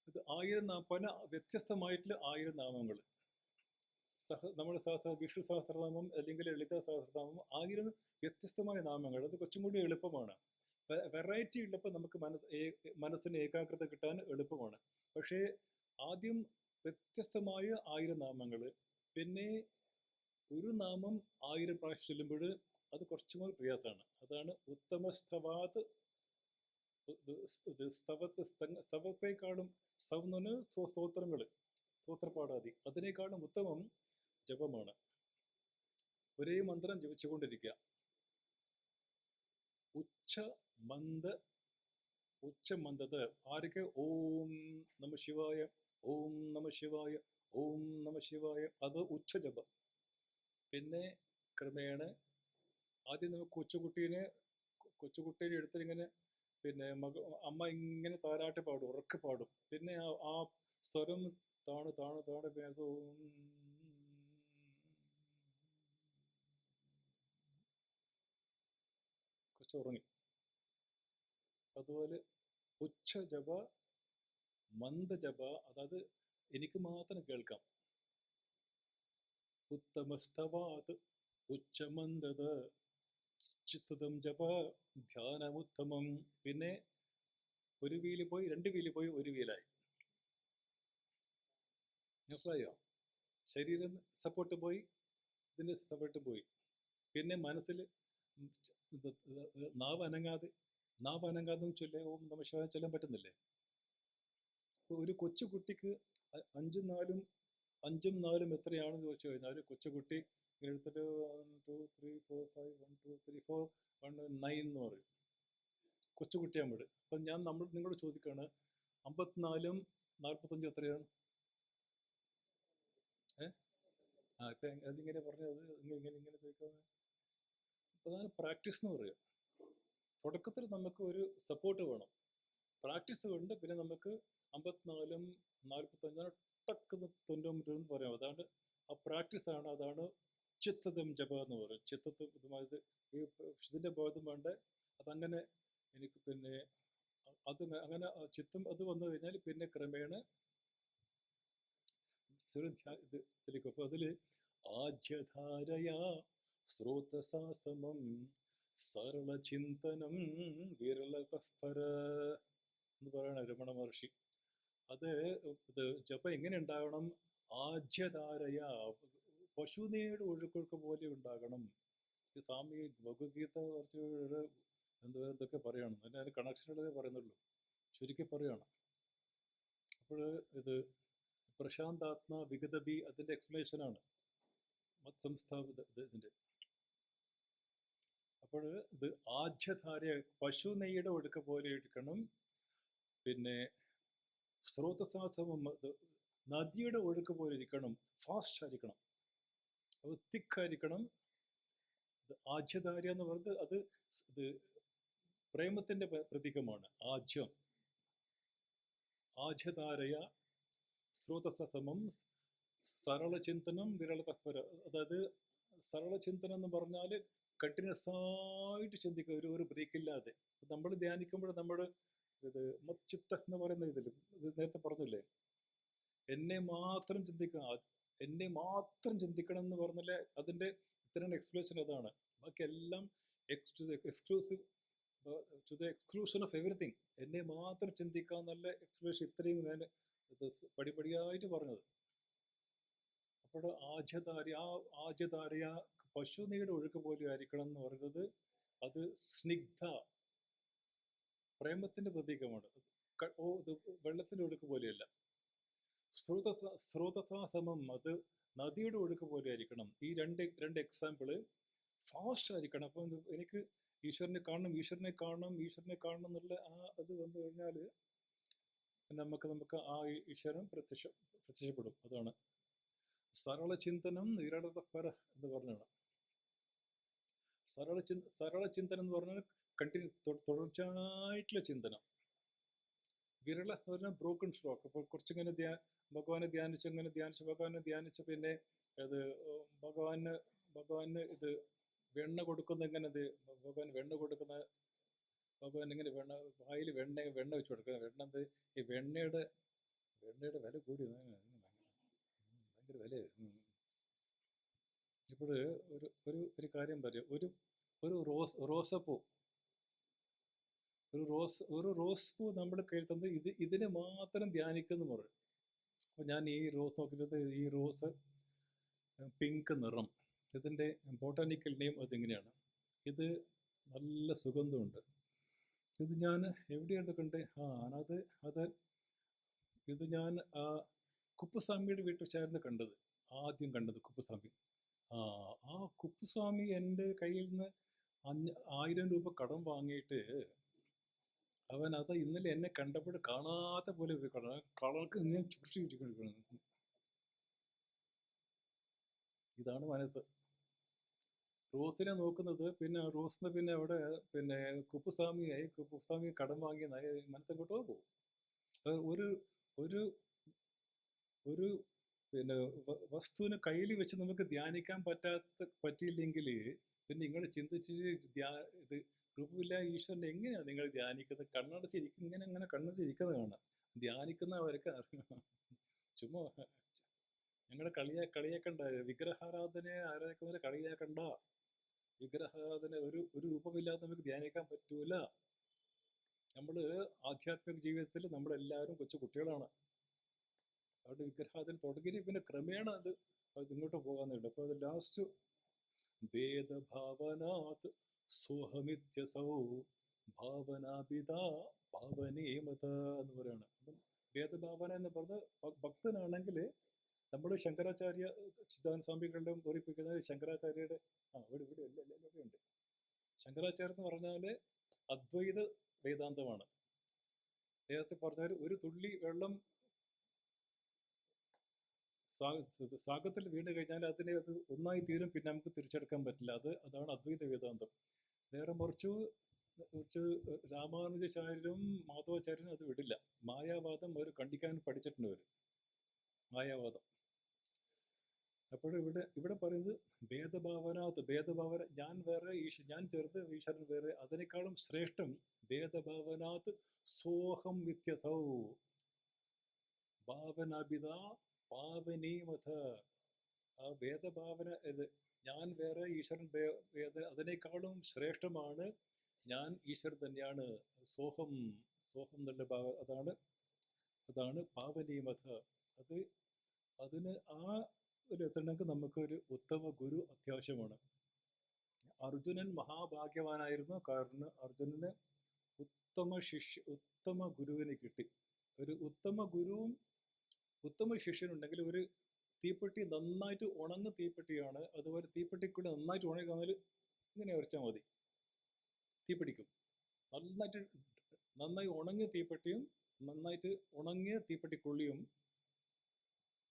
ഇത് 1000 പല വ്യത്യസ്തമായിട്ടുള്ള 1000 നാമങ്ങൾ. നമ്മുടെ വിഷ്ണു സഹസ്രനാമം അല്ലെങ്കിൽ ലളിത സഹസ്രനാമം, 1000 വ്യത്യസ്തമായ നാമങ്ങൾ. അത് കുറച്ചും കൂടി എളുപ്പമാണ്. വെറൈറ്റി ഉള്ളപ്പോൾ നമുക്ക് മനസ്സിന് ഏകാഗ്രത കിട്ടാൻ എളുപ്പമാണ്. പക്ഷേ ആദ്യം വ്യത്യസ്തമായ 1000 നാമങ്ങൾ, പിന്നെ ഒരു നാമം 1000 പ്രാവശ്യം ചൊല്ലുമ്പോൾ അത് കുറച്ചും കൂടി പ്രയാസമാണ്. അതാണ് ഉത്തമസ്തവാത്. സ്തവത്തെക്കാളും സ്തോത്രങ്ങൾ, സ്തോത്രപാഠാദി, അതിനേക്കാളും ഉത്തമം ജപമാണ്. ഒരേ മന്ത്രം ജപിച്ചുകൊണ്ടിരിക്കുക. ഉച്ചമന്ദത്. ആരൊക്കെ ഓം നമ ശിവായ, ഓം നമ ശിവായ, ഓം നമ ശിവായ, അത് ഉച്ചജപം. പിന്നെ ക്രമേണ ആദ്യം നമുക്ക് കൊച്ചുകുട്ടീനെ എടുത്തിങ്ങനെ പിന്നെ അമ്മ ഇങ്ങനെ താരാട്ട് പാടും, ഉറക്കെ പാടും. പിന്നെ ആ സ്വരം താണ് കൊച്ചുറങ്ങി. അതുപോലെ ഉച്ചജപ, മന്ദജപ, അതായത് എനിക്ക് മാത്രം കേൾക്കാം. ഉത്തമസ്തവാത് ഉച്ചമന്ദത് ചിത്തം ജപ ധ്യാനമുത്തമം. പിന്നെ 1 വീല് പോയി, 2 വീല് പോയി, 1 വീലായി. മനസ്സിലായോ? ശരീരം സപ്പോർട്ട് പോയി, ഇതിന്റെ സപ്പോർട്ട് പോയി. പിന്നെ നാവ് അനങ്ങാതെ ചൊല്ലേ ഓം നമഃ ശിവായ ചൊല്ലാൻ പറ്റുന്നില്ലേ? അപ്പോൾ ഒരു കൊച്ചു കുട്ടിക്ക് അഞ്ചും നാലും എത്രയാണെന്ന് ചോദിച്ചു കഴിഞ്ഞാൽ കൊച്ചുകുട്ടി എടുത്തിട്ട് 1 2 3 4 5 1 2 3 4 1 9 എന്ന് പറയും കൊച്ചുകുട്ടിയാകുമ്പോൾ. അപ്പം ഞാൻ നിങ്ങളോട് ചോദിക്കുകയാണ്, 54ഉം 45ഉം എത്രയാണ്? ഇപ്പം അതിങ്ങനെ പറഞ്ഞത് ഇങ്ങനെ ചോദിക്കുന്നത് പ്രധാന പ്രാക്ടീസ് എന്ന് പറയും. തുടക്കത്തിൽ നമുക്ക് ഒരു സപ്പോർട്ട് വേണം. പ്രാക്ടീസ് കൊണ്ട് പിന്നെ നമുക്ക് 54ഉം 45ഉം ടക്കെന്ന് 90 എന്ന് പറയാം. അതാണ് ആ പ്രാക്ടീസാണ്. അതാണ് ചിത്തതും ജപം എന്ന് പറയും. ചിത്തത്തും ഇതുമായത് ഈ ഇതിൻ്റെ ബോധം വേണ്ട. അതങ്ങനെ എനിക്ക് പിന്നെ അത് അങ്ങനെ ചിത്തം അത് വന്നു കഴിഞ്ഞാൽ പിന്നെ ക്രമേണ ഇതിലേക്ക്. അപ്പോൾ അതിൽ ആജ്യധാരയാ സ്രോതസാസമം സരളചിന്തനം വിരളതഃപര എന്ന് പറയണ രമണ മഹർഷി. അത് ഇത് ജപം എങ്ങനെ ഉണ്ടാകണം? ആജ്യധാരയ പശുനീട് ഒഴുക്കൊഴുക്ക് പോലെ ഉണ്ടാകണം. ഈ സ്വാമി ഭഗവത്ഗീത കുറച്ച് എന്തൊക്കെ പറയണം, അതിന് കണക്ഷനുള്ളതേ പറയുന്നുള്ളൂ, ചുരുക്കി പറയുകയാണ്. അപ്പോൾ ഇത് പ്രശാന്താത്മ വിഗതബി അതിൻ്റെ എക്സ്പ്ലനേഷനാണ് മത് സംസ്ഥാപിത ഇതിൻ്റെ. അപ്പോൾ ഇത് ആജ്യധാര പശു നെയ്യുടെ ഒഴുക്ക് പോലെ എടുക്കണം. പിന്നെ സ്രോതസാസമം നദിയുടെ ഒഴുക്ക് പോലെ ഇരിക്കണം. ഫാസ്റ്റ് ആയിരിക്കണം, അത് തിക്കായിരിക്കണം. ആജ്യധാര എന്ന് പറയുന്നത് അത് ഇത് പ്രേമത്തിന്റെ പ്രതീകമാണ്. ആജ്യധാരയ സ്രോതസമം സരളചിന്തനം വിരളതഃപര. അതായത് സരളചിന്തനം എന്ന് പറഞ്ഞാൽ കണ്ടിന്യൂസ് ആയിട്ട് ചിന്തിക്കുക, ഒരു ബ്രേക്കില്ലാതെ. നമ്മൾ ധ്യാനിക്കുമ്പോൾ നമ്മൾ ഇത് മച്ചിത്ത എന്ന് പറയുന്ന ഇതിൽ ഇത് നേരത്തെ പറഞ്ഞില്ലേ, എന്നെ മാത്രം ചിന്തിക്കണം എന്ന് പറഞ്ഞാലേ അതിൻ്റെ ഇത്തരം എക്സ്പ്ലനേഷൻ അതാണ്. ബാക്കി എല്ലാം exclusive to the exclusion of everything. എന്നെ മാത്രം ചിന്തിക്കാന്നുള്ള എക്സ്പ്ലനേഷൻ ഇത്രയും ഞാൻ ഇത് പടിപടിയായിട്ട് പറഞ്ഞത്. അപ്പോൾ ആജ്യധാരയ പശുനീയുടെ ഒഴുക്ക് പോലെ ആയിരിക്കണം എന്ന് പറയുന്നത് അത് സ്നിഗ്ധ പ്രേമത്തിന്റെ പ്രതീകമാണ്. ഇത് വെള്ളത്തിന്റെ ഒഴുക്ക് പോലെയല്ല. സ്രോതസാസമം അത് നദിയുടെ ഒഴുക്ക് പോലെ ആയിരിക്കണം. ഈ രണ്ട് എക്സാമ്പിള് ഫാസ്റ്റ് ആയിരിക്കണം. അപ്പം എനിക്ക് ഈശ്വരനെ കാണണം എന്നുള്ള ആ അത് വന്നു കഴിഞ്ഞാൽ നമുക്ക് ആ ഈശ്വരൻ പ്രത്യക്ഷപ്പെടും. അതാണ് സരളചിന്തനം വിരളതഃപര എന്ന് പറഞ്ഞാണ്. സരളചിന്തനം എന്ന് പറഞ്ഞാൽ തുടർച്ചയായിട്ടുള്ള ചിന്തനം. വിരള എന്ന് പറഞ്ഞാൽ ബ്രോക്കൺ സ്ട്രോക്ക്. അപ്പോൾ കുറച്ചിങ്ങനെ ഭഗവാനെ ധ്യാനിച്ച് പിന്നെ അത് ഭഗവാന് ഇത് വെണ്ണ കൊടുക്കുന്ന എങ്ങനെ, ഭഗവാൻ ഇങ്ങനെ വായിൽ വെണ്ണ വെച്ച് കൊടുക്കുക. ഈ വെണ്ണയുടെ വില കൂടി, ഭയങ്കര വിലയായിരുന്നു. ഇപ്പോൾ ഒരു കാര്യം പറയാം. ഒരു റോസ് പൂ നമ്മൾ കേൾക്കുന്നത് ഇതിനെ മാത്രം ധ്യാനിക്കുന്നു പറയും. അപ്പോൾ ഞാൻ ഈ റോസ് നോക്കിയിട്ട് ഈ റോസ് പിങ്ക് നിറം, ഇതിൻ്റെ ബോട്ടാനിക്കൽ നെയിം അതിങ്ങനെയാണ്. ഇത് നല്ല സുഗന്ധമുണ്ട്. ഇത് ഞാൻ എവിടെയാണ് കണ്ടേ? ഇത് ഞാൻ കുപ്പുസ്വാമിയുടെ വീട്ടിൽ ചേർന്ന് ആദ്യം കണ്ടത് കുപ്പുസ്വാമി. ആ കുപ്പുസ്വാമി എൻ്റെ കയ്യിൽ നിന്ന് 1000 രൂപ കടം വാങ്ങിയിട്ട് അവൻ അത് ഇന്നലെ എന്നെ കണ്ടപ്പോൾ കാണാത്ത പോലെ കളർക്ക് ഞാൻ ചുരുട്ടിക്കൊണ്ടിരിക്കണം. ഇതാണ് മനസ്സ്. റോസിനെ നോക്കുന്നത്, പിന്നെ റോസിന് പിന്നെ അവിടെ പിന്നെ കുപ്പുസ്വാമി കടം വാങ്ങിയ മനസ്സെങ്ങോട്ടോ പോകും. ഒരു പിന്നെ വസ്തുവിനെ കയ്യിൽ വെച്ച് നമുക്ക് ധ്യാനിക്കാൻ പറ്റിയില്ലെങ്കിൽ പിന്നെ നിങ്ങൾ ചിന്തിച്ച് ഇത് രൂപമില്ല ഈശ്വരനെ എങ്ങനെയാണ് നിങ്ങൾ ധ്യാനിക്കുന്നത്? കണ്ണടച്ചിരിക്കും, ഇങ്ങനെ കണ്ണടച്ചിരിക്കുന്നത് കാണാം. ധ്യാനിക്കുന്നവർക്ക് ചുമ്മാ ഞങ്ങളെ കളിയാക്കണ്ട. ആരാധിക്കുന്നവരെ കളിയാക്കണ്ട. വിഗ്രഹാരാധന ഒരു രൂപമില്ലാതെ നമുക്ക് ധ്യാനിക്കാൻ പറ്റൂല. നമ്മൾ ആധ്യാത്മിക ജീവിതത്തിൽ നമ്മളെല്ലാവരും കൊച്ചു കുട്ടികളാണ്. അവിടെ വിഗ്രഹാരാധന തുടങ്ങി പിന്നെ ക്രമേണ അത് ഇങ്ങോട്ട് പോകാന്നുണ്ട്. അപ്പോൾ അത് ലാസ്റ്റ് ഭേദഭാവനാത് സോഹമിത്യസൗ ഭാവനാപിത ഭാവനേമത എന്ന് പറയാണ്. അപ്പം ഭേദഭാവന എന്ന് പറഞ്ഞത് ഭക്തനാണെങ്കിൽ നമ്മൾ ശങ്കരാചാര്യ ചിദാനന്ദ സ്വാമികളുടെ ഓർപ്പിക്കുന്നത് ശങ്കരാചാര്യയുടെ ഇവിടെ ഇവിടെ ഇവിടെ ഉണ്ട്. ശങ്കരാചാര്യ എന്ന് പറഞ്ഞാൽ അദ്വൈത വേദാന്തമാണ്. നേരത്തെ പറഞ്ഞാൽ ഒരു തുള്ളി വെള്ളം സാഗത്തിൽ വീണ് കഴിഞ്ഞാൽ അത് ഒന്നായി തീരും, പിന്നെ നമുക്ക് തിരിച്ചെടുക്കാൻ പറ്റില്ല. അതാണ് അദ്വൈത വേദാന്തം. നേരെ മറിച്ച് രാമാനുജാചാര്യരും മാധവാചാര്യരും അത് വിടില്ല. മായാവാദം അവർ കണ്ടിക്കാൻ പഠിച്ചിട്ടുണ്ട്. അവർ മായാവാദം. അപ്പോൾ ഇവിടെ പറയുന്നത് ഭേദഭാവന, ഞാൻ വേറെ ഞാൻ ചെറുത് ഈശ്വരൻ വേറെ, അതിനേക്കാളും ശ്രേഷ്ഠം ഭേദഭാവനാത് സോഹം വ്യത്യസൗ ഭാവനാഭിത പാവനീമഥ. ആ ഭേദഭാവന ഇത് ഞാൻ വേറെ ഈശ്വരൻ അതിനേക്കാളും ശ്രേഷ്ഠമാണ്, ഞാൻ ഈശ്വരൻ തന്നെയാണ്. സോഹം എന്നുള്ള അതാണ് പാവനീമഥ. അതിന് ഒരു എത്തണമെങ്കിൽ നമുക്കൊരു ഉത്തമ ഗുരു അത്യാവശ്യമാണ്. അർജുനൻ മഹാഭാഗ്യവാനായിരുന്നു. കാരണം അർജുനന് ഉത്തമ ഗുരുവിനെ കിട്ടി. ഒരു ഉത്തമ ഗുരുവും ഉത്തമ ശിഷ്യനുണ്ടെങ്കിൽ ഒരു തീപ്പെട്ടി നന്നായിട്ട് ഉണങ്ങുന്ന തീപ്പെട്ടിയാണ്. അതുപോലെ തീപ്പെട്ടിക്കൂടെ നന്നായിട്ട് ഉണങ്ങാൽ ഇങ്ങനെ ഉരച്ചാൽ മതി, തീപിടിക്കും. നന്നായി ഉണങ്ങിയ തീപ്പെട്ടിയും നന്നായിട്ട് ഉണങ്ങിയ തീപ്പെട്ടിക്കുള്ളിയും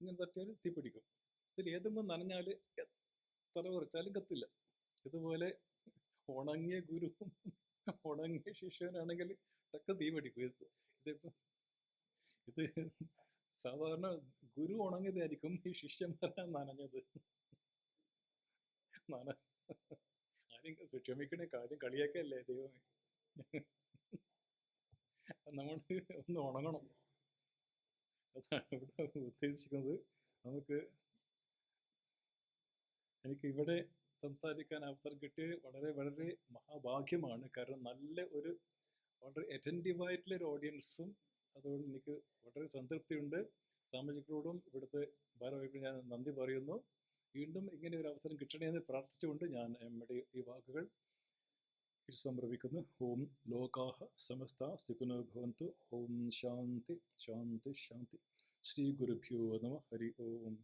ഇങ്ങനെ തട്ടിയാൽ തീപിടിക്കും. ഇതിൽ ഏതെങ്കിലും നനഞ്ഞാൽ എത്ര ഉറച്ചാലും കത്തില്ല. ഇതുപോലെ ഉണങ്ങിയ ഗുരുവും ഉണങ്ങിയ ശിഷ്യനാണെങ്കിൽ ടക്ക് തീ പിടിക്കും. ഇത് സാധാരണ ഗുരു ഉണങ്ങിയതായിരിക്കും, ഈ ശിഷ്യന്മാരാ നനഞ്ഞത്. ആരും ക്ഷമിക്കണേ, കാര്യം കളിയാക്കല്ലേ ദൈവമേ. നമ്മൾ ഒന്ന് ഉണങ്ങണം. അതാണ് ഇവിടെ ഉദ്ദേശിക്കുന്നത്. എനിക്ക് ഇവിടെ സംസാരിക്കാൻ അവസരം കിട്ടിയത് വളരെ വളരെ മഹാഭാഗ്യമാണ്. കാരണം വളരെ അറ്റൻറ്റീവായിട്ടുള്ളൊരു ഓഡിയൻസും, അതുകൊണ്ട് എനിക്ക് വളരെ സംതൃപ്തിയുണ്ട്. സാമൂഹികളോടും ഇവിടുത്തെ ഭാരവാഹികളോടും ഞാൻ നന്ദി പറയുന്നു. വീണ്ടും ഇങ്ങനെ ഒരു അവസരം കിട്ടണമെന്ന് പ്രാർത്ഥിച്ചുകൊണ്ട് ഞാൻ നമ്മുടെ ഈ വാക്കുകൾ സംഭവിക്കുന്നു. ഓം ലോകാഹ സമസ്ത സുഖിനോ ഭവന്തു. ഓം ശാന്തി ശാന്തി ശാന്തി. ശ്രീ ഗുരുഭ്യോ നമഃ. ഹരി ഓം.